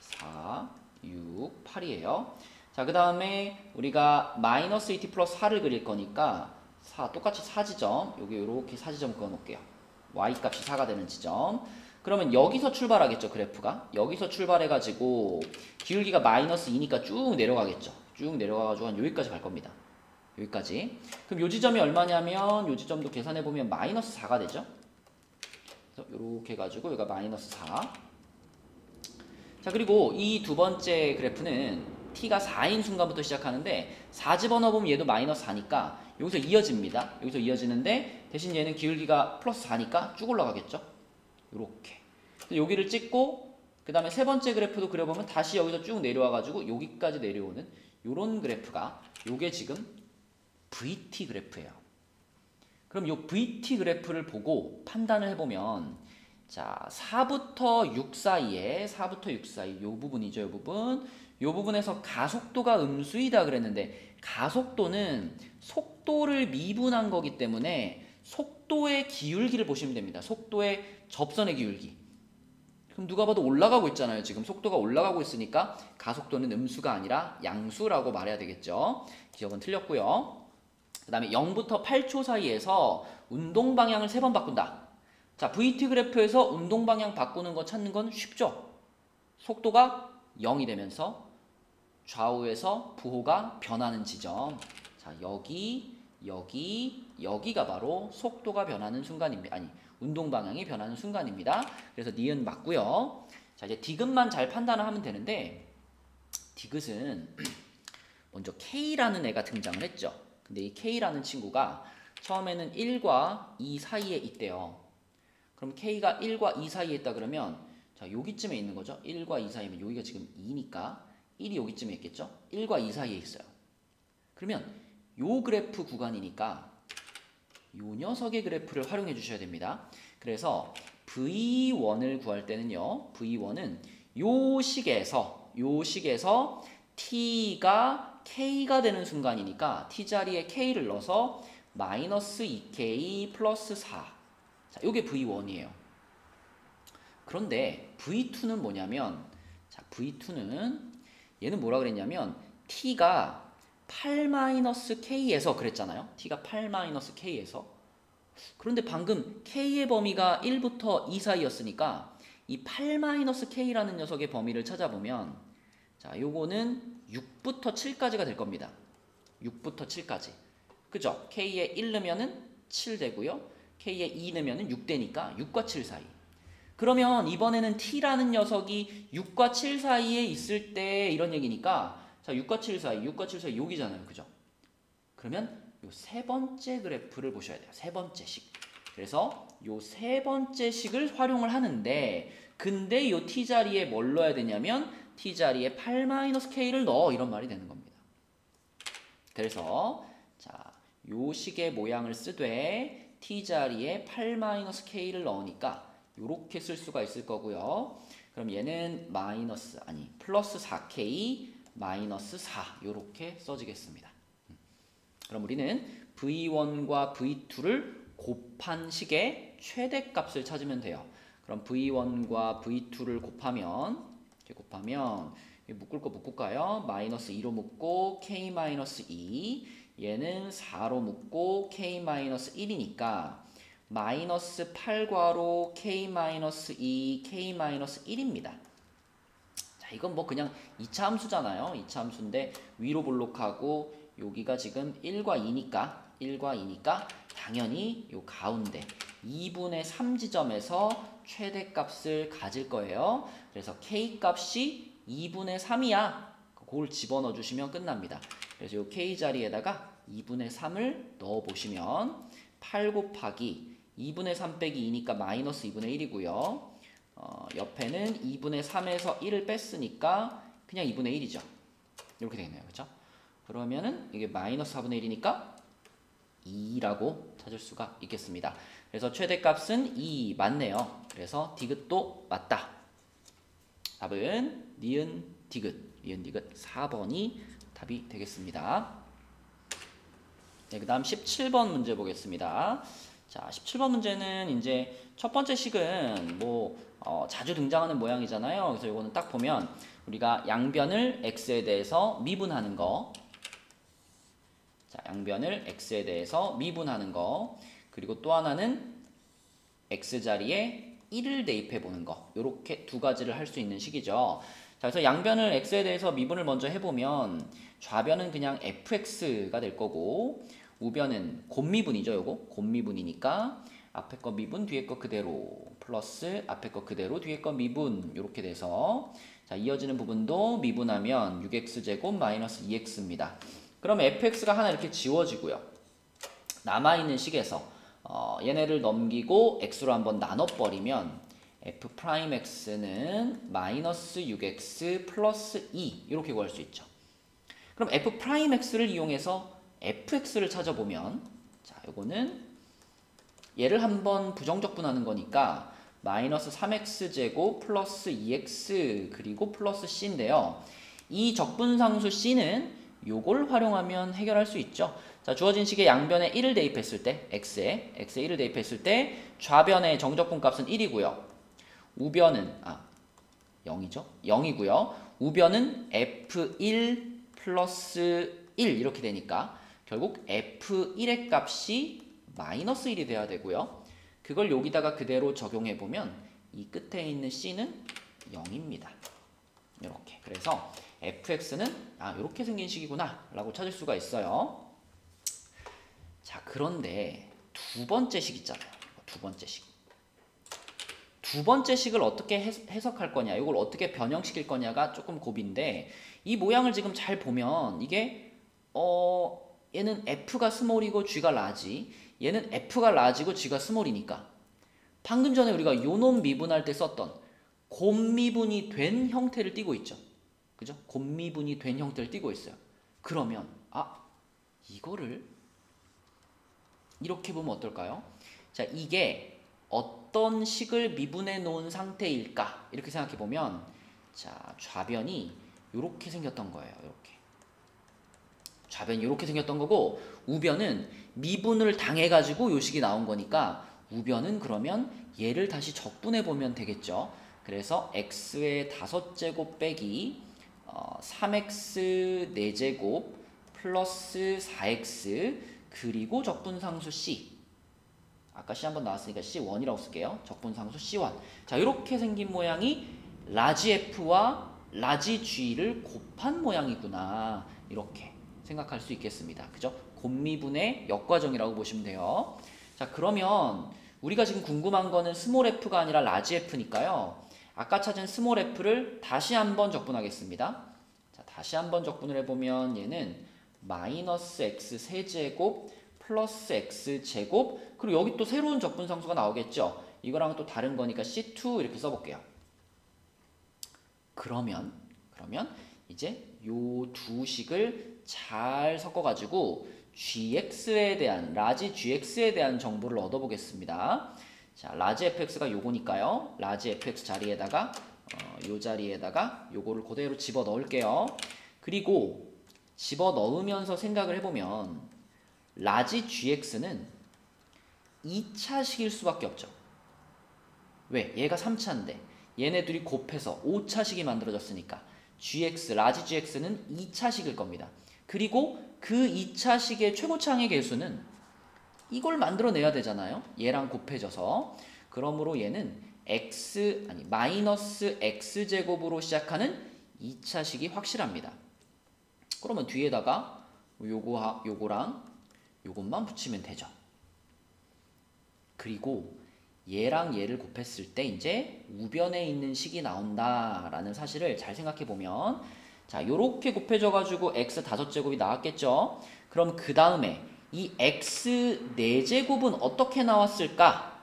4, 6, 8이에요. 자, 그 다음에 우리가 마이너스 2t 플러스 4를 그릴 거니까 4 똑같이 4지점 여기 이렇게 4지점 그어 놓을게요. y값이 4가 되는 지점. 그러면 여기서 출발하겠죠, 그래프가. 여기서 출발해가지고 기울기가 마이너스 2니까 쭉 내려가겠죠. 쭉 내려가가지고 한 여기까지 갈 겁니다. 여기까지. 그럼 요 지점이 얼마냐면 요 지점도 계산해보면 마이너스 4가 되죠. 그래서 요렇게 해가지고 여기가 마이너스 4. 자, 그리고 이 두 번째 그래프는 t가 4인 순간부터 시작하는데 4 집어넣어보면 얘도 마이너스 4니까 여기서 이어집니다. 여기서 이어지는데 대신 얘는 기울기가 플러스 4니까 쭉 올라가겠죠. 요렇게. 여기를 찍고 그 다음에 세 번째 그래프도 그려보면 다시 여기서 쭉 내려와가지고 여기까지 내려오는 요런 그래프가 요게 지금 VT 그래프예요. 그럼 요 VT 그래프를 보고 판단을 해보면 자 4부터 6 사이에 4부터 6 사이 요 부분이죠. 요 부분에서 가속도가 음수이다 그랬는데 가속도는 속도를 미분한 거기 때문에 속도의 기울기를 보시면 됩니다. 속도의 접선의 기울기. 그럼 누가 봐도 올라가고 있잖아요. 지금 속도가 올라가고 있으니까 가속도는 음수가 아니라 양수라고 말해야 되겠죠. 기억은 틀렸고요. 그 다음에 0부터 8초 사이에서 운동 방향을 3번 바꾼다. 자, VT 그래프에서 운동 방향 바꾸는 거 찾는 건 쉽죠. 속도가 0이 되면서 좌우에서 부호가 변하는 지점. 자, 여기가 바로 속도가 변하는 순간입니다. 아니, 운동 방향이 변하는 순간입니다. 그래서 니은 맞고요. 자, 이제 디귿만 잘 판단을 하면 되는데 디귿은 먼저 K라는 애가 등장을 했죠. 근데 이 K라는 친구가 처음에는 1과 2 사이에 있대요. 그럼 K가 1과 2 사이에 있다 그러면 자, 여기쯤에 있는 거죠. 1과 2 사이면 여기가 지금 2니까 1이 여기쯤에 있겠죠. 1과 2 사이에 있어요. 그러면 요 그래프 구간이니까 요 녀석의 그래프를 활용해 주셔야 됩니다. 그래서 V1을 구할 때는요. V1은 요 식에서 T가 K가 되는 순간이니까 T자리에 K를 넣어서 마이너스 2K 플러스 4. 자, 요게 V1이에요. 그런데 V2는 뭐냐면 자, V2는 얘는 뭐라 그랬냐면 T가 8-K에서 그랬잖아요. T가 8-K에서. 그런데 방금 K의 범위가 1부터 2 사이였으니까 이 8-K라는 녀석의 범위를 찾아보면 자, 요거는 6부터 7까지가 될 겁니다. 6부터 7까지. 그죠? K에 1 넣으면은 7 되고요. K에 2 넣으면은 6 되니까 6과 7 사이. 그러면 이번에는 T라는 녀석이 6과 7 사이에 있을 때 이런 얘기니까 자, 6과 7 사이 여기잖아요. 그죠? 그러면 요 세 번째 그래프를 보셔야 돼요. 세 번째 식. 그래서 요 세 번째 식을 활용을 하는데 근데 요 t자리에 뭘 넣어야 되냐면 t자리에 8-k를 넣어 이런 말이 되는 겁니다. 그래서 자, 요 식의 모양을 쓰되 t자리에 8-k를 넣으니까 요렇게 쓸 수가 있을 거고요. 그럼 얘는 플러스 4k 마이너스 4 요렇게 써지겠습니다. 그럼 우리는 v1과 v2를 곱한 식의 최대값을 찾으면 돼요. 그럼 v1과 v2를 곱하면 묶을 거 묶을까요? 마이너스 2로 묶고 k 마이너스 2 얘는 4로 묶고 k 마이너스 1이니까 마이너스 8괄호 k 마이너스 2 k 마이너스 1입니다. 자, 이건 뭐 그냥 2차 함수잖아요. 2차 함수인데 위로 볼록하고 여기가 지금 1과 2니까 당연히 요 가운데 2분의 3 지점에서 최대값을 가질 거예요. 그래서 k 값이 2분의 3이야. 그걸 집어넣어 주시면 끝납니다. 그래서 요 k 자리에다가 2분의 3을 넣어 보시면 8 곱하기 2분의 3 빼기 2니까 마이너스 2분의 1이고요. 옆에는 2분의 3에서 1을 뺐으니까 그냥 2분의 1이죠. 이렇게 되겠네요. 그렇죠? 그러면은 이게 마이너스 4분의 1이니까 2라고 찾을 수가 있겠습니다. 그래서 최대값은 2 맞네요. 그래서 디귿도 맞다. 답은 니은 디귿 4번이 답이 되겠습니다. 네, 그 다음 17번 문제 보겠습니다. 자, 17번 문제는 이제 첫 번째 식은 자주 등장하는 모양이잖아요. 그래서 이거는 딱 보면 우리가 양변을 x에 대해서 미분하는 거, 자, 양변을 x에 대해서 미분하는 거, 그리고 또 하나는 x자리에 1을 대입해 보는 거, 요렇게 두 가지를 할 수 있는 식이죠. 자, 그래서 양변을 x에 대해서 미분을 먼저 해보면 좌변은 그냥 fx가 될 거고 우변은 곱미분이죠. 요거 곱미분이니까 앞에 거 미분 뒤에 거 그대로 플러스 앞에 거 그대로 뒤에 거 미분 요렇게 돼서 자, 이어지는 부분도 미분하면 6x제곱 마이너스 2x입니다. 그럼 fx가 하나 이렇게 지워지고요. 남아있는 식에서 얘네를 넘기고 x로 한번 나눠버리면 f'x는 마이너스 6x 플러스 2 이렇게 구할 수 있죠. 그럼 f'x를 이용해서 fx를 찾아보면 자, 요거는 얘를 한번 부정적분하는 거니까 마이너스 3x제곱 플러스 2x 그리고 플러스 c인데요. 이 적분상수 c는 요걸 활용하면 해결할 수 있죠. 자, 주어진 식의 양변에 1을 대입했을 때 x에 1을 대입했을 때 좌변의 정적분 값은 1이고요. 우변은 0이죠. 0이고요. 우변은 f1 플러스 1 이렇게 되니까 결국 f1의 값이 마이너스 1이 돼야 되고요. 그걸 여기다가 그대로 적용해보면 이 끝에 있는 c는 0입니다. 이렇게. 그래서 fx는 이렇게 생긴 식이구나 라고 찾을 수가 있어요. 자, 그런데 두 번째 식 있잖아요. 두 번째 식. 두 번째 식을 어떻게 해석할 거냐, 이걸 어떻게 변형시킬 거냐가 조금 고비인데 이 모양을 지금 잘 보면 이게 얘는 f가 스몰이고 g가 라지, 얘는 f가 라지고 g가 스몰이니까 방금 전에 우리가 요놈 미분할 때 썼던 곱미분이 된 형태를 띠고 있죠. 그죠? 곱미분이 된 형태를 띠고 있어요. 그러면 이거를 이렇게 보면 어떨까요? 자, 이게 어떤 식을 미분해 놓은 상태일까? 이렇게 생각해 보면 자, 좌변이 이렇게 생겼던 거예요. 이렇게. 좌변이 이렇게 생겼던 거고 우변은 미분을 당해 가지고 요 식이 나온 거니까 우변은 그러면 얘를 다시 적분해 보면 되겠죠. 그래서 x의 5제곱 빼기 3x 4제곱 플러스 4x 그리고 적분상수 c, 아까 c 한번 나왔으니까 c1이라고 쓸게요. 적분상수 c1. 자, 이렇게 생긴 모양이 라지 f와 라지 g를 곱한 모양이구나, 이렇게 생각할 수 있겠습니다. 그죠? 곱미분의 역과정이라고 보시면 돼요. 자, 그러면 우리가 지금 궁금한 거는 스몰 f가 아니라 라지 f니까요. 아까 찾은 스몰 f를 다시 한번 적분하겠습니다. 자, 다시 한번 적분을 해보면 얘는 마이너스 x 세제곱 플러스 x 제곱, 그리고 여기 또 새로운 적분상수가 나오겠죠. 이거랑 또 다른 거니까 C2 이렇게 써볼게요. 그러면 이제 요 두 식을 잘 섞어가지고 gx에 대한, 라지 gx에 대한 정보를 얻어보겠습니다. 자, 라지 fx가 요거니까요. 라지 fx 자리에다가 요 자리에다가 요거를 그대로 집어 넣을게요. 그리고 집어 넣으면서 생각을 해보면 라지 gx는 2차식일 수밖에 없죠. 왜? 얘가 3차인데 얘네 둘이 곱해서 5차식이 만들어졌으니까 gx, 라지 gx는 2차식일 겁니다. 그리고 그 2차식의 최고차항의 개수는 이걸 만들어내야 되잖아요. 얘랑 곱해져서. 그러므로 얘는 마이너스 x제곱으로 시작하는 2차식이 확실합니다. 그러면 뒤에다가 요거랑 요것만 붙이면 되죠. 그리고 얘랑 얘를 곱했을 때 이제 우변에 있는 식이 나온다라는 사실을 잘 생각해 보면, 자, 요렇게 곱해져 가지고 x 5제곱이 나왔겠죠. 그럼 그 다음에 이 x 4제곱은 어떻게 나왔을까?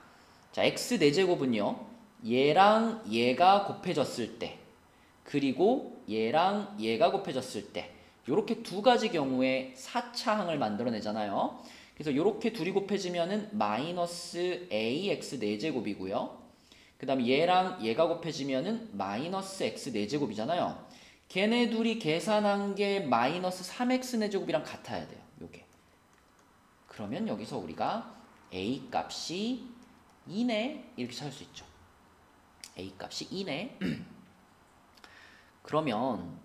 자, x 4제곱은요 얘랑 얘가 곱해졌을 때, 그리고 얘랑 얘가 곱해졌을 때, 요렇게 두 가지 경우에 4차항을 만들어내잖아요. 그래서 요렇게 둘이 곱해지면은 마이너스 ax 4제곱이고요. 그 다음에 얘랑 얘가 곱해지면은 마이너스 x 4제곱이잖아요. 걔네 둘이 계산한 게 마이너스 3x 4제곱이랑 같아야 돼요. 요게. 그러면 여기서 우리가 a 값이 2네 이렇게 찾을 수 있죠. a 값이 2네. 그러면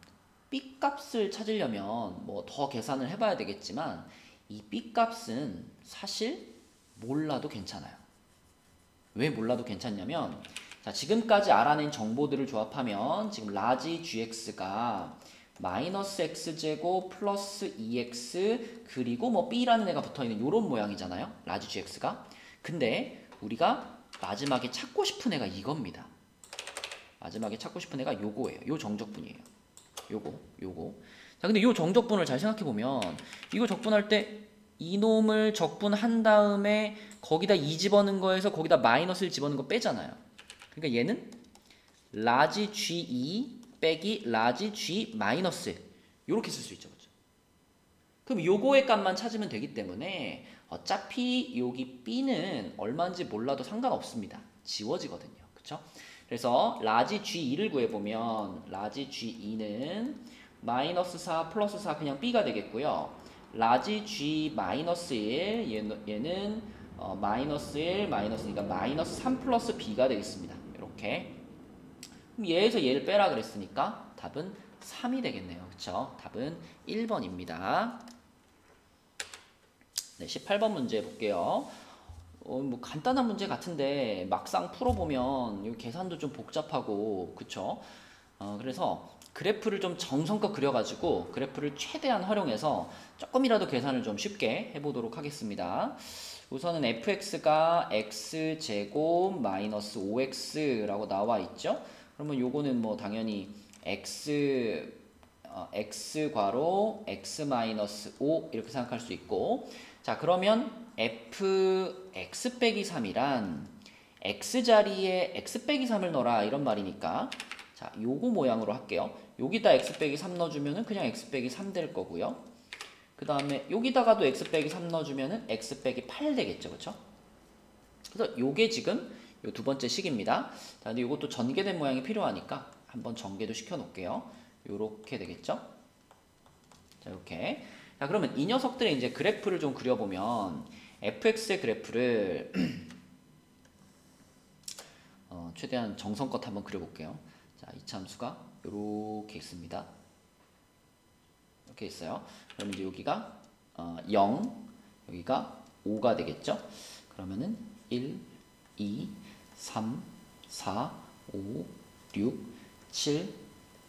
b 값을 찾으려면 뭐 더 계산을 해봐야 되겠지만 이 b 값은 사실 몰라도 괜찮아요. 왜 몰라도 괜찮냐면, 자, 지금까지 알아낸 정보들을 조합하면 지금 라지 gx가 마이너스 x제곱 플러스 2x 그리고 뭐 b라는 애가 붙어있는 요런 모양이잖아요. 라지 gx가. 근데 우리가 마지막에 찾고 싶은 애가 이겁니다. 마지막에 찾고 싶은 애가 요거예요. 요 정적분이에요. 요거. 자, 근데 요 정적분을 잘 생각해보면 이거 적분할 때 이놈을 적분한 다음에 거기다 2 집어넣은 거에서 거기다 마이너스를 집어넣은 거 빼잖아요. 그러니까 얘는 라지 G2 빼기 라지 G 마이너스 요렇게 쓸 수 있죠. 그렇죠? 그럼 요거의 값만 찾으면 되기 때문에 어차피 여기 B는 얼마인지 몰라도 상관없습니다. 지워지거든요. 그쵸? 그래서 라지 G2를 구해보면 라지 G2는 마이너스 4 플러스 4 그냥 B가 되겠고요. 라지 G 마이너스 1 얘는 마이너스 1 마이너스니까 마이너스 3 플러스 B가 되겠습니다. 이렇게. 그럼 얘에서 얘를 빼라 그랬으니까 답은 3이 되겠네요. 그쵸? 답은 1번입니다. 네, 18번 문제 볼게요. 뭐 간단한 문제 같은데 막상 풀어보면 이 계산도 좀 복잡하고, 그쵸? 그래서 그래프를 좀 정성껏 그려가지고 그래프를 최대한 활용해서 조금이라도 계산을 좀 쉽게 해보도록 하겠습니다. 우선은 fx가 x제곱 마이너스 5x라고 나와 있죠. 그러면 요거는 뭐 당연히 x 괄호 x 마이너스 5 이렇게 생각할 수 있고, 자, 그러면 fx 빼기 3이란 x 자리에 x 빼기 3을 넣어라 이런 말이니까, 자, 요거 모양으로 할게요. 여기다 x 빼기 3 넣어주면은 그냥 x 빼기 3 될 거고요. 그 다음에 여기다가도 x 빼기 3 넣어주면은 x 빼기 8 되겠죠. 그쵸? 그래서 요게 지금 요 두 번째 식입니다. 자, 근데 요것도 전개된 모양이 필요하니까 한번 전개도 시켜 놓을게요. 요렇게 되겠죠? 자, 이렇게. 자, 그러면 이 녀석들의 이제 그래프를 좀 그려보면 fx의 그래프를 최대한 정성껏 한번 그려볼게요. 자, 이 참수가 이렇게 있습니다. 이렇게 있어요. 그럼 이제 여기가 0, 여기가 5가 되겠죠? 그러면은 1, 2, 3, 4, 5, 6, 7,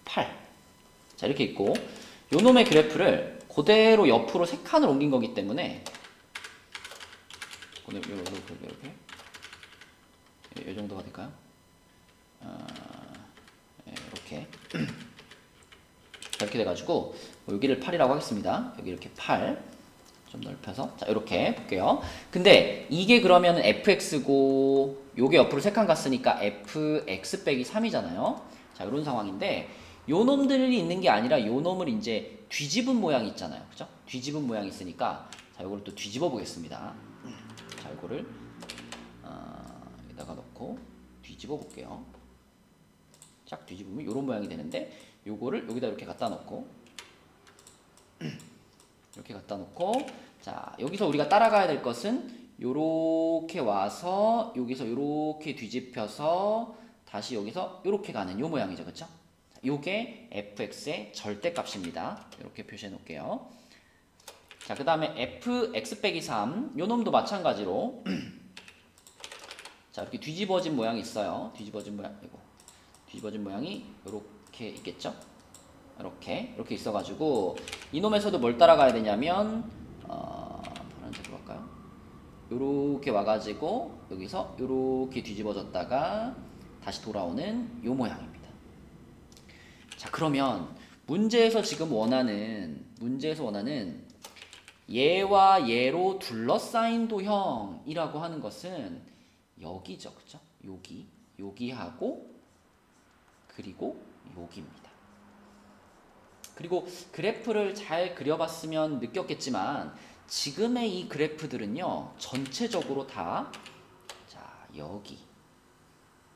8. 자, 이렇게 있고, 요 놈의 그래프를 그대로 옆으로 3칸을 옮긴 거기 때문에 이렇게 이 정도가 될까요? 이렇게 이렇게 돼가지고 여기를 8이라고 하겠습니다. 여기 이렇게 8 좀 넓혀서 자 이렇게 볼게요. 근데 이게 그러면 fx고 요게 옆으로 3칸 갔으니까 fx 빼기 3이잖아요. 자 이런 상황인데 요 놈들이 있는 게 아니라 요 놈을 이제 뒤집은 모양이 있잖아요. 그죠? 뒤집은 모양이 있으니까 자 요거를 또 뒤집어 보겠습니다. 자 요거를 여기다가 넣고 뒤집어 볼게요. 쫙 뒤집으면 요런 모양이 되는데 요거를 여기다 이렇게 갖다 놓고 이렇게 갖다 놓고 자 여기서 우리가 따라가야 될 것은 요렇게 와서 여기서 요렇게 뒤집혀서 다시 여기서 요렇게 가는 요 모양이죠. 그쵸? 요게 fx의 절대값입니다. 이렇게 표시해 놓을게요. 자 그 다음에 fx 빼기 3 요 놈도 마찬가지로 자 이렇게 뒤집어진 모양이 있어요. 뒤집어진 모양이 요렇게 있겠죠? 이렇게 있어가지고 이놈에서도 뭘 따라가야 되냐면 파란색으로 할까요? 요렇게 와가지고 여기서 요렇게 뒤집어졌다가 다시 돌아오는 요 모양입니다. 자 그러면 문제에서 원하는 얘와 얘로 둘러싸인 도형이라고 하는 것은 여기죠. 그쵸? 여기하고 그리고 여기입니다. 그리고 그래프를 잘 그려봤으면 느꼈겠지만 지금의 이 그래프들은요 전체적으로 다 자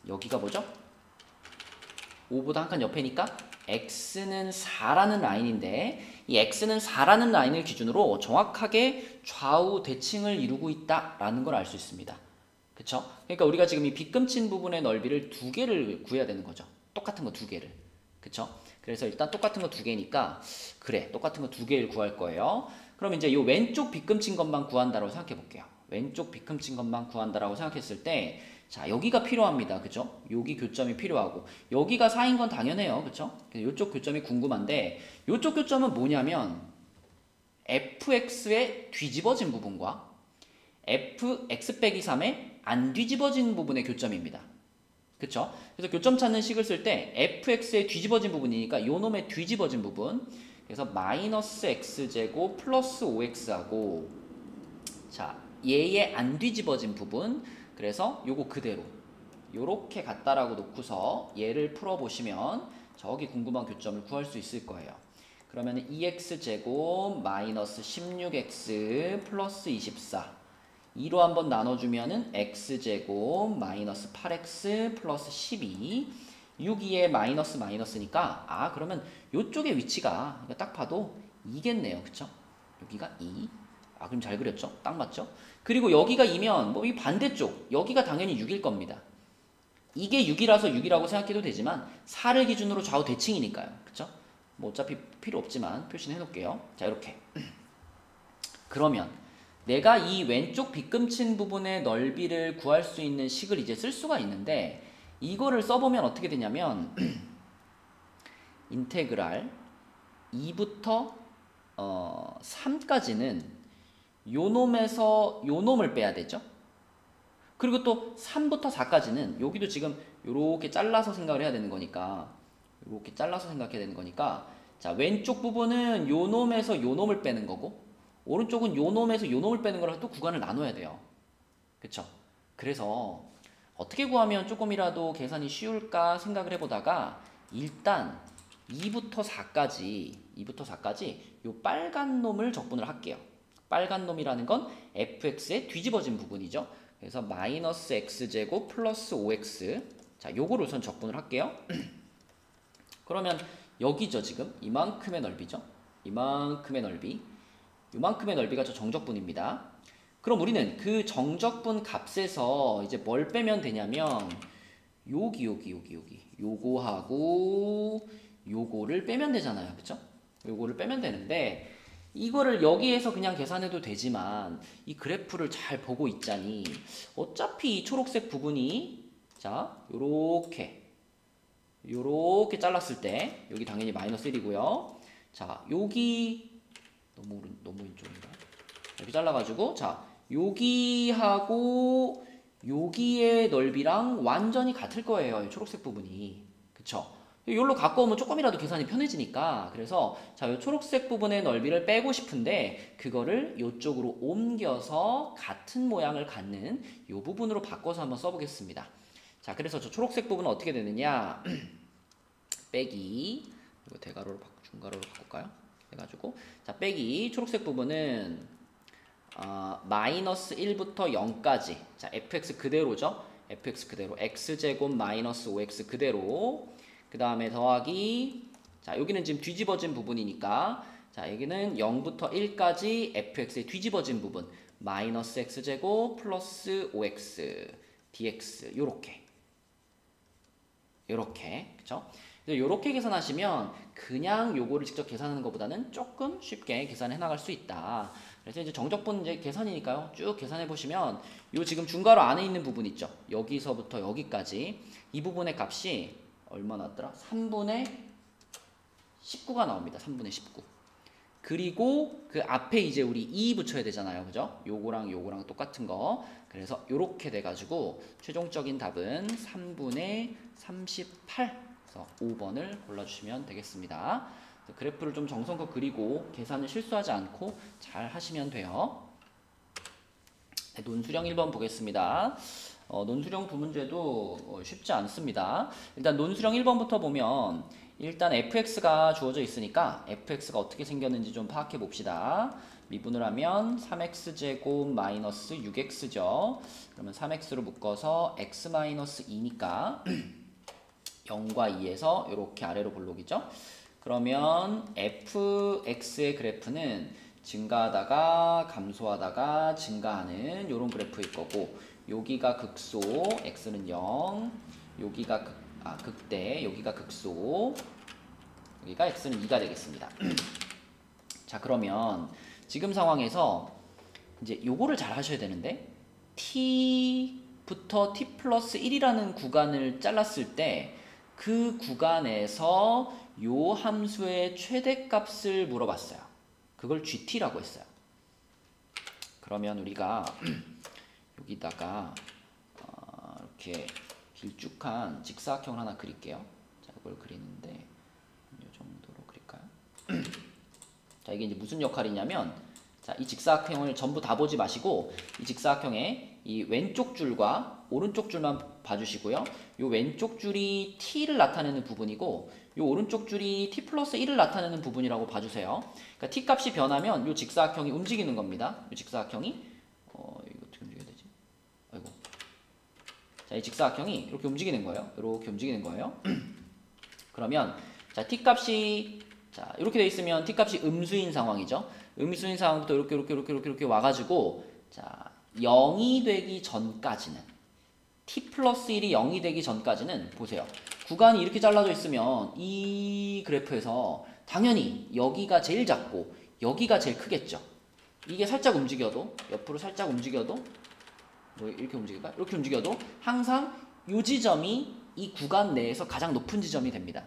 여기가 뭐죠? 5보다 한 칸 옆에니까 x는 4라는 라인인데 이 x는 4라는 라인을 기준으로 정확하게 좌우 대칭을 이루고 있다라는 걸 알 수 있습니다. 그쵸? 그러니까 우리가 지금 이 빗금친 부분의 넓이를 2개를 구해야 되는 거죠. 똑같은 거 2개를. 그쵸? 그래서 일단 똑같은 거 2개니까 그래 똑같은 거 2개를 구할 거예요. 그럼 이제 이 왼쪽 빗금친 것만 구한다라고 생각해 볼게요. 왼쪽 빗금친 것만 구한다라고 생각했을 때 자 여기가 필요합니다. 그죠? 여기 교점이 필요하고 여기가 4인 건 당연해요. 그쵸? 이쪽 교점이 궁금한데 이쪽 교점은 뭐냐면 fx의 뒤집어진 부분과 fx 빼기 3의 안 뒤집어진 부분의 교점입니다. 그쵸? 그래서 교점 찾는 식을 쓸 때 fx의 뒤집어진 부분이니까 요 놈의 뒤집어진 부분 그래서 마이너스 x제곱 플러스 5x하고 자 얘의 안 뒤집어진 부분 그래서 요거 그대로 요렇게 같다라고 놓고서 얘를 풀어보시면 저기 궁금한 교점을 구할 수 있을 거예요. 그러면 2x제곱 마이너스 16x 플러스 24 2로 한번 나눠주면은 x제곱 마이너스 8x 플러스 12 6, 2에 마이너스니까 그러면 요쪽의 위치가 딱 봐도 2겠네요. 그쵸? 여기가 2 그럼 잘 그렸죠? 딱 맞죠? 그리고 여기가 2면 뭐 이 반대쪽 여기가 당연히 6일 겁니다. 이게 6이라서 6이라고 생각해도 되지만 4를 기준으로 좌우 대칭이니까요. 그쵸? 뭐 어차피 필요 없지만 표시는 해놓을게요. 자 이렇게 그러면 내가 이 왼쪽 빗금친 부분의 넓이를 구할 수 있는 식을 이제 쓸 수가 있는데 이거를 써보면 어떻게 되냐면 인테그랄 2부터 3까지는 요 놈에서 요 놈을 빼야 되죠. 그리고 또 3부터 4까지는 여기도 지금 요렇게 잘라서 생각을 해야 되는 거니까 요렇게 잘라서 생각해야 되는 거니까 자 왼쪽 부분은 요 놈에서 요 놈을 빼는 거고 오른쪽은 요 놈에서 요 놈을 빼는 거랑 또 구간을 나눠야 돼요. 그쵸? 그래서 어떻게 구하면 조금이라도 계산이 쉬울까 생각을 해보다가 일단 2부터 4까지 요 빨간 놈을 적분을 할게요. 빨간 놈이라는 건 fx의 뒤집어진 부분이죠. 그래서 마이너스 x제곱 플러스 5x 자 요거를 우선 적분을 할게요. 그러면 여기죠. 지금 이만큼의 넓이죠. 이만큼의 넓이 요만큼의 넓이가 저 정적분입니다. 그럼 우리는 그 정적분 값에서 이제 뭘 빼면 되냐면 여기 요거하고 요거를 빼면 되잖아요. 그쵸? 요거를 빼면 되는데 이거를 여기에서 그냥 계산해도 되지만 이 그래프를 잘 보고 있자니 어차피 이 초록색 부분이 자 요렇게 잘랐을 때 여기 당연히 마이너스 1이고요. 자 여기 너무 왼쪽인가? 이렇게 잘라가지고 자 여기하고 여기의 넓이랑 완전히 같을 거예요. 이 초록색 부분이. 그쵸? 이걸로 갖고 오면 조금이라도 계산이 편해지니까. 그래서 자, 요 초록색 부분의 넓이를 빼고 싶은데 그거를 이쪽으로 옮겨서 같은 모양을 갖는 이 부분으로 바꿔서 한번 써보겠습니다. 자, 그래서 저 초록색 부분은 어떻게 되느냐? 빼기, 이거 대괄호로 중괄호로 바꿀까요? 해가지고 자, 빼기 초록색 부분은 마이너스 1부터 0까지. 자, fx 그대로죠? fx 그대로, x제곱 마이너스 5x 그대로. 그 다음에 더하기, 자, 여기는 지금 뒤집어진 부분이니까, 자, 여기는 0부터 1까지 fx의 뒤집어진 부분, 마이너스 x제곱 플러스 5x dx, 요렇게, 그쵸? 요렇게 계산하시면 그냥 요거를 직접 계산하는 것보다는 조금 쉽게 계산해 나갈 수 있다. 그래서 이제 정적분 이제 계산이니까요. 쭉 계산해 보시면 요 지금 중괄호 안에 있는 부분 있죠. 여기서부터 여기까지 이 부분의 값이 얼마 나왔더라? 3분의 19가 나옵니다. 3분의 19. 그리고 그 앞에 이제 우리 2 붙여야 되잖아요. 그죠? 요거랑 똑같은 거. 그래서 요렇게 돼가지고 최종적인 답은 3분의 38. 그래서 5번을 골라주시면 되겠습니다. 그래프를 좀 정성껏 그리고 계산을 실수하지 않고 잘 하시면 돼요. 네, 논술형 1번 보겠습니다. 논술형 두 문제도 쉽지 않습니다. 일단 논술형 1번부터 보면 일단 fx가 주어져 있으니까 fx가 어떻게 생겼는지 좀 파악해 봅시다. 미분을 하면 3x제곱 마이너스 6x죠. 그러면 3x로 묶어서 x 마이너스 2니까 0과 2에서 이렇게 아래로 볼록이죠. 그러면 fx의 그래프는 증가하다가 감소하다가 증가하는 이런 그래프일 거고, 여기가 극소, x는 0, 여기가 극대, 여기가 극소, 여기가 x는 2가 되겠습니다. 자, 그러면 지금 상황에서 이제 요거를 잘 하셔야 되는데, t부터 t 플러스 1이라는 구간을 잘랐을 때 그 구간에서 요 함수의 최대값을 물어봤어요. 그걸 gt라고 했어요. 그러면 우리가 여기다가 이렇게 길쭉한 직사각형을 하나 그릴게요. 자, 이걸 그리는데 이 정도로 그릴까요? 자, 이게 이제 무슨 역할이냐면, 자, 이 직사각형을 전부 다 보지 마시고 이 직사각형의 이 왼쪽 줄과 오른쪽 줄만 봐주시고요. 이 왼쪽 줄이 t를 나타내는 부분이고 이 오른쪽 줄이 t 플러스 1을 나타내는 부분이라고 봐주세요. 그러니까 t 값이 변하면 이 직사각형이 움직이는 겁니다. 이 직사각형이 이거 어떻게 움직여야 되지? 아이고. 자, 이 직사각형이 이렇게 움직이는 거예요. 이렇게 움직이는 거예요. 그러면 자, t 값이 자, 이렇게 돼 있으면 t 값이 음수인 상황이죠. 음수인 상황부터 이렇게 와가지고 자, 0이 되기 전까지는, t 플러스 1이 0이 되기 전까지는 보세요. 구간이 이렇게 잘라져 있으면 이 그래프에서 당연히 여기가 제일 작고 여기가 제일 크겠죠. 이게 살짝 움직여도, 옆으로 살짝 움직여도, 뭐 이렇게 움직일까요? 이렇게 움직여도 항상 이 지점이 이 구간 내에서 가장 높은 지점이 됩니다.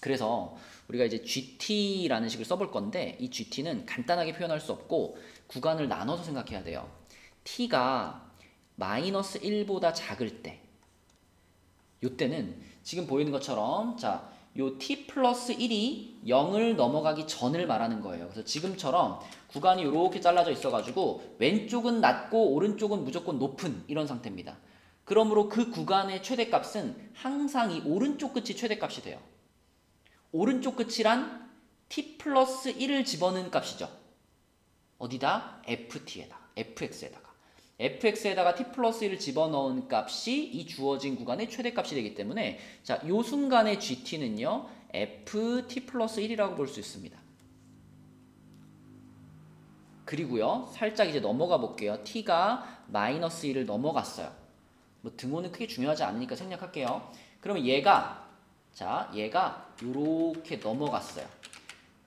그래서 우리가 이제 GT라는 식을 써볼 건데, 이 GT는 간단하게 표현할 수 없고 구간을 나눠서 생각해야 돼요. T가 마이너스 1보다 작을 때, 요때는 지금 보이는 것처럼 자, 요 T 플러스 1이 0을 넘어가기 전을 말하는 거예요. 그래서 지금처럼 구간이 이렇게 잘라져 있어가지고 왼쪽은 낮고 오른쪽은 무조건 높은 이런 상태입니다. 그러므로 그 구간의 최대값은 항상 이 오른쪽 끝이 최대값이 돼요. 오른쪽 끝이란 t 플러스 1을 집어넣은 값이죠. 어디다? fx에다가. fx에다가 t 플러스 1을 집어넣은 값이 이 주어진 구간의 최대값이 되기 때문에 자, 요 순간의 gt는요, ft 플러스 1이라고 볼 수 있습니다. 그리고요, 살짝 이제 넘어가 볼게요. t가 마이너스 1을 넘어갔어요. 뭐 등호는 크게 중요하지 않으니까 생략할게요. 그러면 얘가 요렇게 넘어갔어요.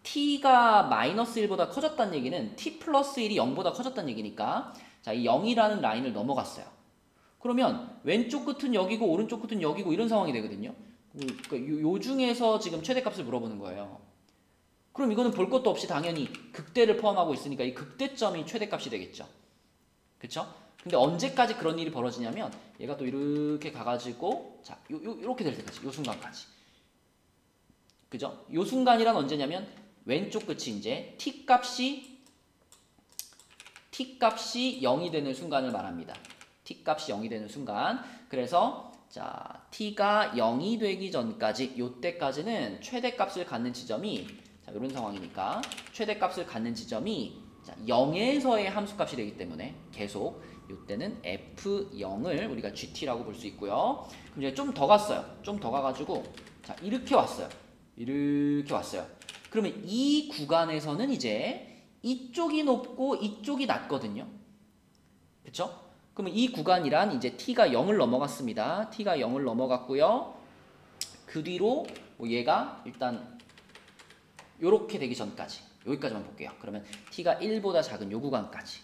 t가 마이너스 1보다 커졌다는 얘기는 t 플러스 1이 0보다 커졌다는 얘기니까 자, 이 0이라는 라인을 넘어갔어요. 그러면 왼쪽 끝은 여기고 오른쪽 끝은 여기고 이런 상황이 되거든요. 그러니까 요 중에서 지금 최대값을 물어보는 거예요. 그럼 이거는 볼 것도 없이 당연히 극대를 포함하고 있으니까 이 극대점이 최대값이 되겠죠. 그쵸? 근데 언제까지 그런 일이 벌어지냐면 얘가 또 이렇게 가가지고 자, 요렇게 될 때까지, 요 순간까지. 그죠? 요 순간이란 언제냐면 왼쪽 끝이 이제 t값이 0이 되는 순간을 말합니다. t값이 0이 되는 순간. 그래서 자, t가 0이 되기 전까지 요때까지는 최대값을 갖는 지점이 자, 이런 상황이니까 최대값을 갖는 지점이 자, 0에서의 함수값이 되기 때문에 계속 요때는 f0을 우리가 gt라고 볼 수 있고요. 그럼 이제 좀 더 갔어요. 좀 더 가가지고 자, 이렇게 왔어요. 이렇게 왔어요. 그러면 이 구간에서는 이제 이쪽이 높고 이쪽이 낮거든요. 그쵸? 그러면 이 구간이란 이제 t가 0을 넘어갔습니다. t가 0을 넘어갔고요. 그 뒤로 뭐 얘가 일단 요렇게 되기 전까지 여기까지만 볼게요. 그러면 t가 1보다 작은 요 구간까지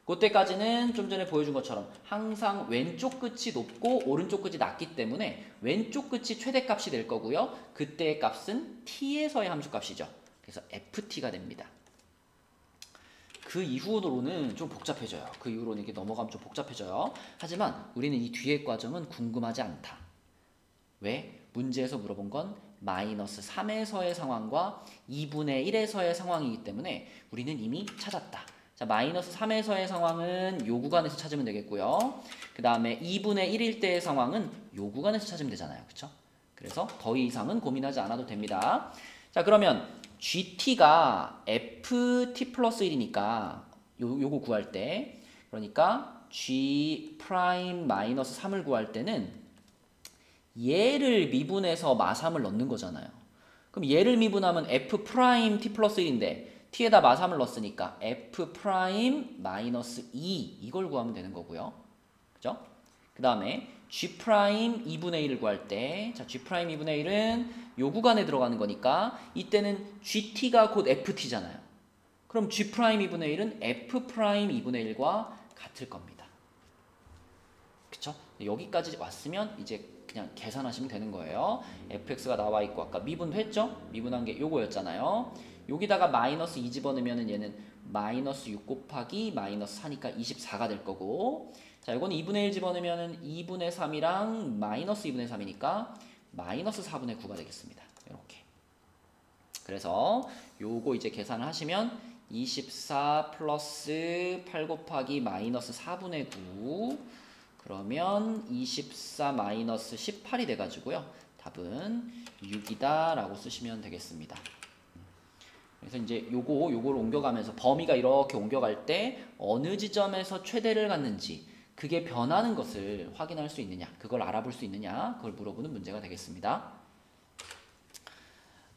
그때까지는 좀 전에 보여준 것처럼 항상 왼쪽 끝이 높고 오른쪽 끝이 낮기 때문에 왼쪽 끝이 최대값이 될 거고요. 그때의 값은 t에서의 함수값이죠. 그래서 ft가 됩니다. 그 이후로는 좀 복잡해져요. 그 이후로는 이게 넘어가면 좀 복잡해져요. 하지만 우리는 이 뒤의 과정은 궁금하지 않다. 왜? 문제에서 물어본 건 마이너스 3에서의 상황과 2분의 1에서의 상황이기 때문에 우리는 이미 찾았다. 자, 마이너스 3에서의 상황은 요 구간에서 찾으면 되겠고요. 그 다음에 2분의 1일 때의 상황은 요 구간에서 찾으면 되잖아요. 그쵸? 그래서 더 이상은 고민하지 않아도 됩니다. 자, 그러면 GT가 FT 플러스 1이니까 요거 구할 때 그러니까 G 프라임 마이너스 3을 구할 때는 얘를 미분해서 마3을 넣는 거잖아요. 그럼 얘를 미분하면 F 프라임 T 플러스 1인데 T에다 마3을 넣었으니까 F 프라임 마이너스 2 이걸 구하면 되는 거고요. 그죠? 그 다음에 G 프라임 2분의 1을 구할 때 자, G 프라임 2분의 1은 요 구간에 들어가는 거니까 이때는 GT가 곧 FT잖아요. 그럼 G 프라임 2분의 1은 F 프라임 2분의 1과 같을 겁니다. 그쵸? 여기까지 왔으면 이제 그냥 계산하시면 되는 거예요. fx가 나와 있고 아까 미분도 했죠? 미분한 게 요거였잖아요. 여기다가 마이너스 2 집어넣으면 얘는 마이너스 6 곱하기 마이너스 4니까 24가 될 거고 자, 이건 2분의 1 집어넣으면 2분의 3이랑 마이너스 2분의 3이니까 마이너스 4분의 9가 되겠습니다. 이렇게. 그래서 요거 이제 계산을 하시면 24 플러스 8 곱하기 마이너스 4분의 9 그러면 24 마이너스 18이 돼가지고요. 답은 6이다 라고 쓰시면 되겠습니다. 그래서 이제 요걸 옮겨가면서 범위가 이렇게 옮겨갈 때 어느 지점에서 최대를 갖는지 그게 변하는 것을 확인할 수 있느냐 그걸 알아볼 수 있느냐 그걸 물어보는 문제가 되겠습니다.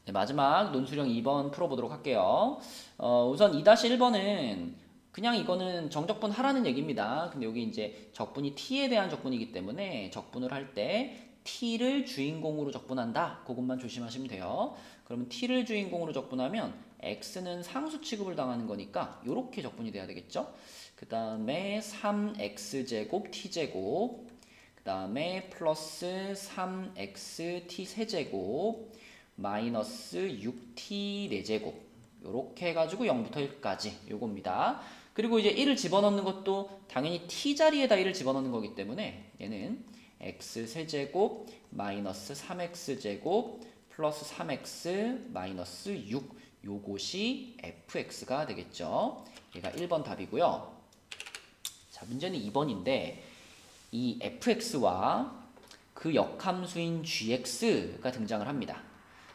네, 마지막 논술형 2번 풀어보도록 할게요. 우선 2-1번은 그냥 이거는 정적분 하라는 얘기입니다. 근데 여기 이제 적분이 t에 대한 적분이기 때문에 적분을 할 때 t를 주인공으로 적분한다. 그것만 조심하시면 돼요. 그러면 t를 주인공으로 적분하면 x는 상수 취급을 당하는 거니까 이렇게 적분이 돼야 되겠죠. 그 다음에 3x제곱 t제곱 그 다음에 플러스 3x t세제곱 마이너스 6t 4제곱 요렇게 해가지고 0부터 1까지 요겁니다. 그리고 이제 1을 집어넣는 것도 당연히 t 자리에다 1을 집어넣는 거기 때문에 얘는 x 세제곱 마이너스 3x제곱 플러스 3x 마이너스 6 요것이 fx가 되겠죠. 얘가 1번 답이고요. 자, 문제는 2번인데 이 fx와 그 역함수인 gx가 등장을 합니다.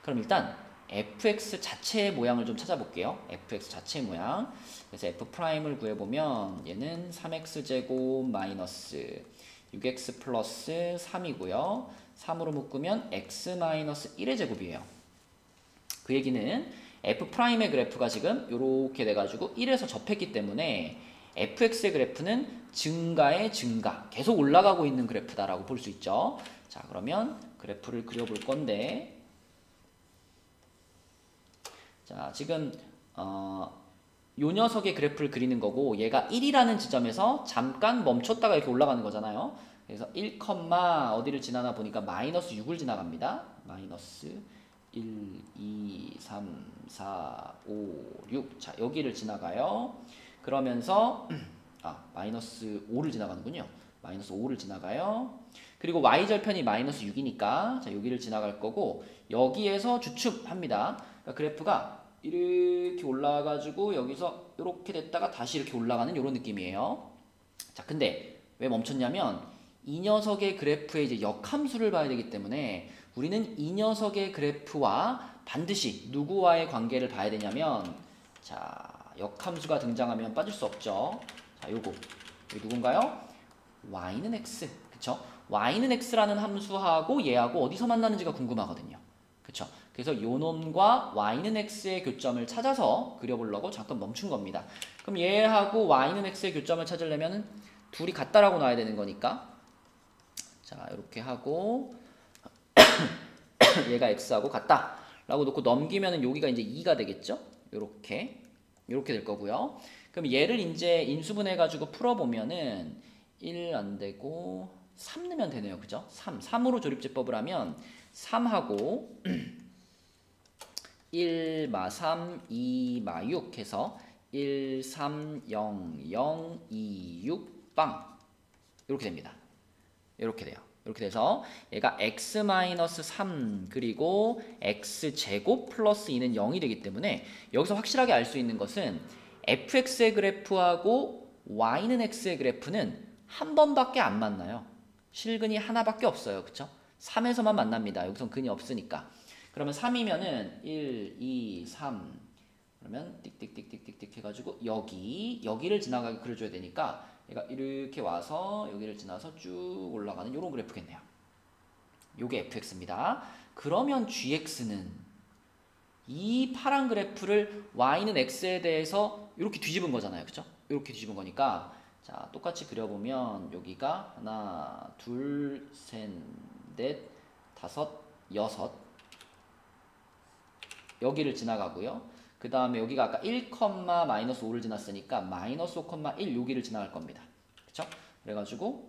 그럼 일단 fx 자체의 모양을 좀 찾아볼게요. fx 자체의 모양. 그래서 f'을 구해보면 얘는 3x제곱 마이너스 6x 플러스 3이고요. 3으로 묶으면 x 마이너스 1의 제곱이에요. 그 얘기는 f'의 그래프가 지금 이렇게 돼가지고 1에서 접했기 때문에 fx의 그래프는 증가의 증가, 계속 올라가고 있는 그래프다라고 볼 수 있죠. 자, 그러면 그래프를 그려볼 건데 자, 지금 요 녀석의 그래프를 그리는 거고 얘가 1이라는 지점에서 잠깐 멈췄다가 이렇게 올라가는 거잖아요. 그래서 1, 어디를 지나나 보니까 마이너스 6을 지나갑니다. 마이너스 1, 2, 3, 4, 5, 6. 자, 여기를 지나가요. 그러면서 마이너스 5를 지나가는군요. 마이너스 5를 지나가요. 그리고 y절편이 마이너스 6이니까 자 여기를 지나갈 거고 여기에서 주춤합니다. 그러니까 그래프가 이렇게 올라가가지고 여기서 이렇게 됐다가 다시 이렇게 올라가는 이런 느낌이에요. 자 근데 왜 멈췄냐면 이 녀석의 그래프의 이제 역함수를 봐야 되기 때문에 우리는 이 녀석의 그래프와 반드시 누구와의 관계를 봐야 되냐면 자 역함수가 등장하면 빠질 수 없죠. 자 요거 여기 누군가요? y는 x 그쵸? y는 x라는 함수하고 얘하고 어디서 만나는지가 궁금하거든요. 그쵸? 그래서 요 놈과 y는 x의 교점을 찾아서 그려보려고 잠깐 멈춘 겁니다. 그럼 얘하고 y는 x의 교점을 찾으려면 둘이 같다라고 놔야 되는 거니까 자 이렇게 하고 얘가 x하고 같다 라고 놓고 넘기면은 여기가 이제 2가 되겠죠? 요렇게 될 거고요. 그럼 얘를 이제 인수분해 가지고 풀어보면은 1 안되고 3 넣으면 되네요. 그죠? 3으로 조립제법을 하면 3하고 1 마 3, 2 마 6 해서 1, 3, 0, 0, 2, 6, 빵 이렇게 됩니다. 이렇게 돼요. 이렇게 돼서 얘가 x-3 그리고 x제곱 플러스 2는 0이 되기 때문에 여기서 확실하게 알 수 있는 것은 fx의 그래프하고 y는 x의 그래프는 한 번밖에 안 만나요. 실근이 하나밖에 없어요. 그쵸? 3에서만 만납니다. 여기선 근이 없으니까. 그러면 3이면은 1, 2, 3 그러면 띡띡띡띡띡 해가지고 여기를 지나가게 그려줘야 되니까 얘가 이렇게 와서 여기를 지나서 쭉 올라가는 이런 그래프겠네요. 요게 fx입니다. 그러면 gx는 이 파란 그래프를 y는 x에 대해서 이렇게 뒤집은 거잖아요. 그쵸? 이렇게 뒤집은 거니까 자 똑같이 그려보면 여기가 하나, 둘, 셋, 넷, 다섯, 여섯 여기를 지나가고요. 그 다음에 여기가 아까 1, 마이너스 5를 지났으니까 마이너스 5, 1 여기를 지나갈 겁니다. 그쵸? 그래가지고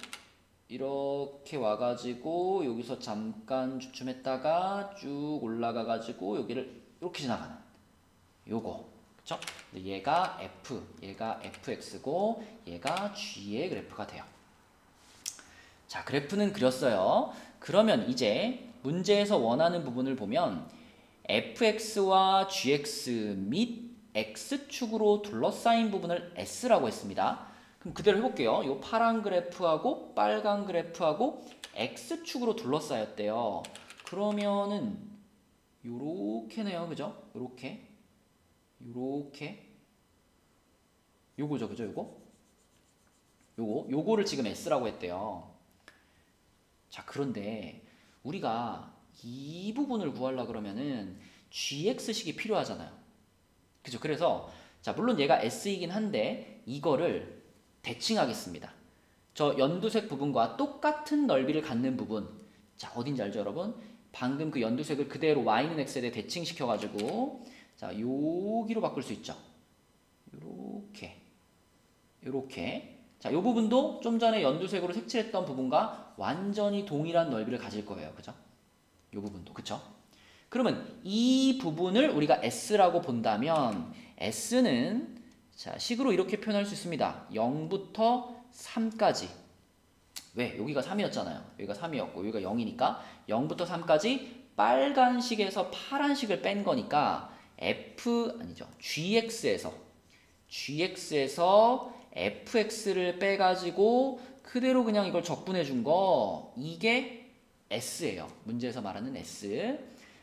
이렇게 와가지고 여기서 잠깐 주춤했다가 쭉 올라가가지고 여기를 이렇게 지나가는 요거 그쵸? 얘가 f, 얘가 fx고 얘가 g의 그래프가 돼요. 자 그래프는 그렸어요. 그러면 이제 문제에서 원하는 부분을 보면 fx와 gx 및 x축으로 둘러싸인 부분을 s라고 했습니다. 그럼 그대로 해볼게요. 이 파란 그래프하고 빨간 그래프하고 x축으로 둘러싸였대요. 그러면은 요렇게네요. 그죠? 요렇게 요거죠. 그죠? 요거를 지금 s라고 했대요. 자 그런데 우리가 이 부분을 구하려고 그러면은 gx식이 필요하잖아요. 그죠? 그래서 자 물론 얘가 s이긴 한데 이거를 대칭하겠습니다. 저 연두색 부분과 똑같은 넓이를 갖는 부분 자 어딘지 알죠 여러분? 방금 그 연두색을 그대로 y는 x에 대해 대칭시켜가지고 자 여기로 바꿀 수 있죠. 요렇게 자, 요 부분도 좀 전에 연두색으로 색칠했던 부분과 완전히 동일한 넓이를 가질 거예요. 그죠? 요 부분도. 그쵸? 그러면 이 부분을 우리가 S라고 본다면 S는 자, 식으로 이렇게 표현할 수 있습니다. 0부터 3까지. 왜? 여기가 3이었잖아요. 여기가 3이었고 여기가 0이니까 0부터 3까지 빨간식에서 파란식을 뺀 거니까 GX에서 fx를 빼가지고 그대로 그냥 이걸 적분해 준 거 이게 s예요. 문제에서 말하는 s.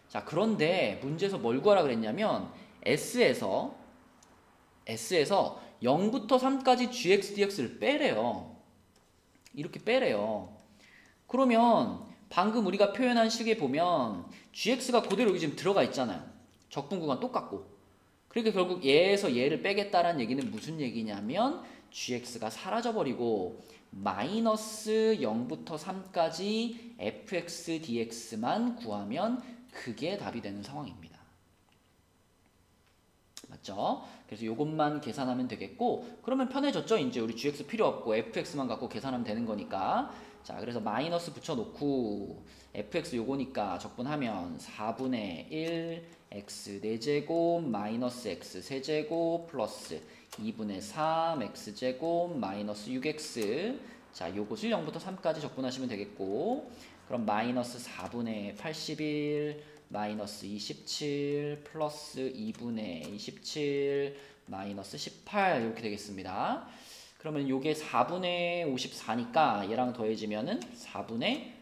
자 그런데 문제에서 뭘 구하라 그랬냐면 s에서 0부터 3까지 gx dx를 빼래요. 이렇게 빼래요. 그러면 방금 우리가 표현한 식에 보면 gx가 그대로 여기 지금 들어가 있잖아요. 적분 구간 똑같고. 그러니까 결국 얘에서 얘를 빼겠다라는 얘기는 무슨 얘기냐면 gx가 사라져버리고 마이너스 0부터 3까지 fx dx만 구하면 그게 답이 되는 상황입니다. 맞죠? 그래서 이것만 계산하면 되겠고 그러면 편해졌죠? 이제 우리 gx 필요 없고 fx만 갖고 계산하면 되는 거니까 자 그래서 마이너스 붙여놓고 fx 요거니까 적분하면 4분의 1 x 4제곱 마이너스 x 세제곱 플러스 2분의 3 x제곱 마이너스 6x 자, 요것을 0부터 3까지 적분하시면 되겠고, 그럼 마이너스 4분의 81 마이너스 27 플러스 2분의 27 마이너스 18 이렇게 되겠습니다. 그러면 요게 4분의 54니까 얘랑 더해지면은 4분의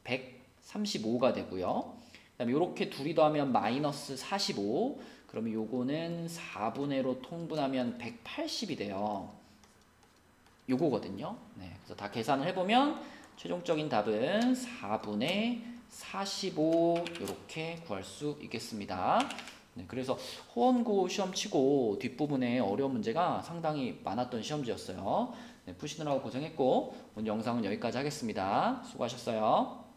135가 되고요. 그다음에 요렇게 둘이 더하면 마이너스 45. 그러면 요거는 4분의로 통분하면 180이 돼요. 요거거든요. 네, 그래서 다 계산을 해보면 최종적인 답은 4분의 45 이렇게 구할 수 있겠습니다. 네, 그래서 호원고 시험 치고 뒷부분에 어려운 문제가 상당히 많았던 시험지였어요. 네, 푸시느라고 고생했고 오늘 영상은 여기까지 하겠습니다. 수고하셨어요.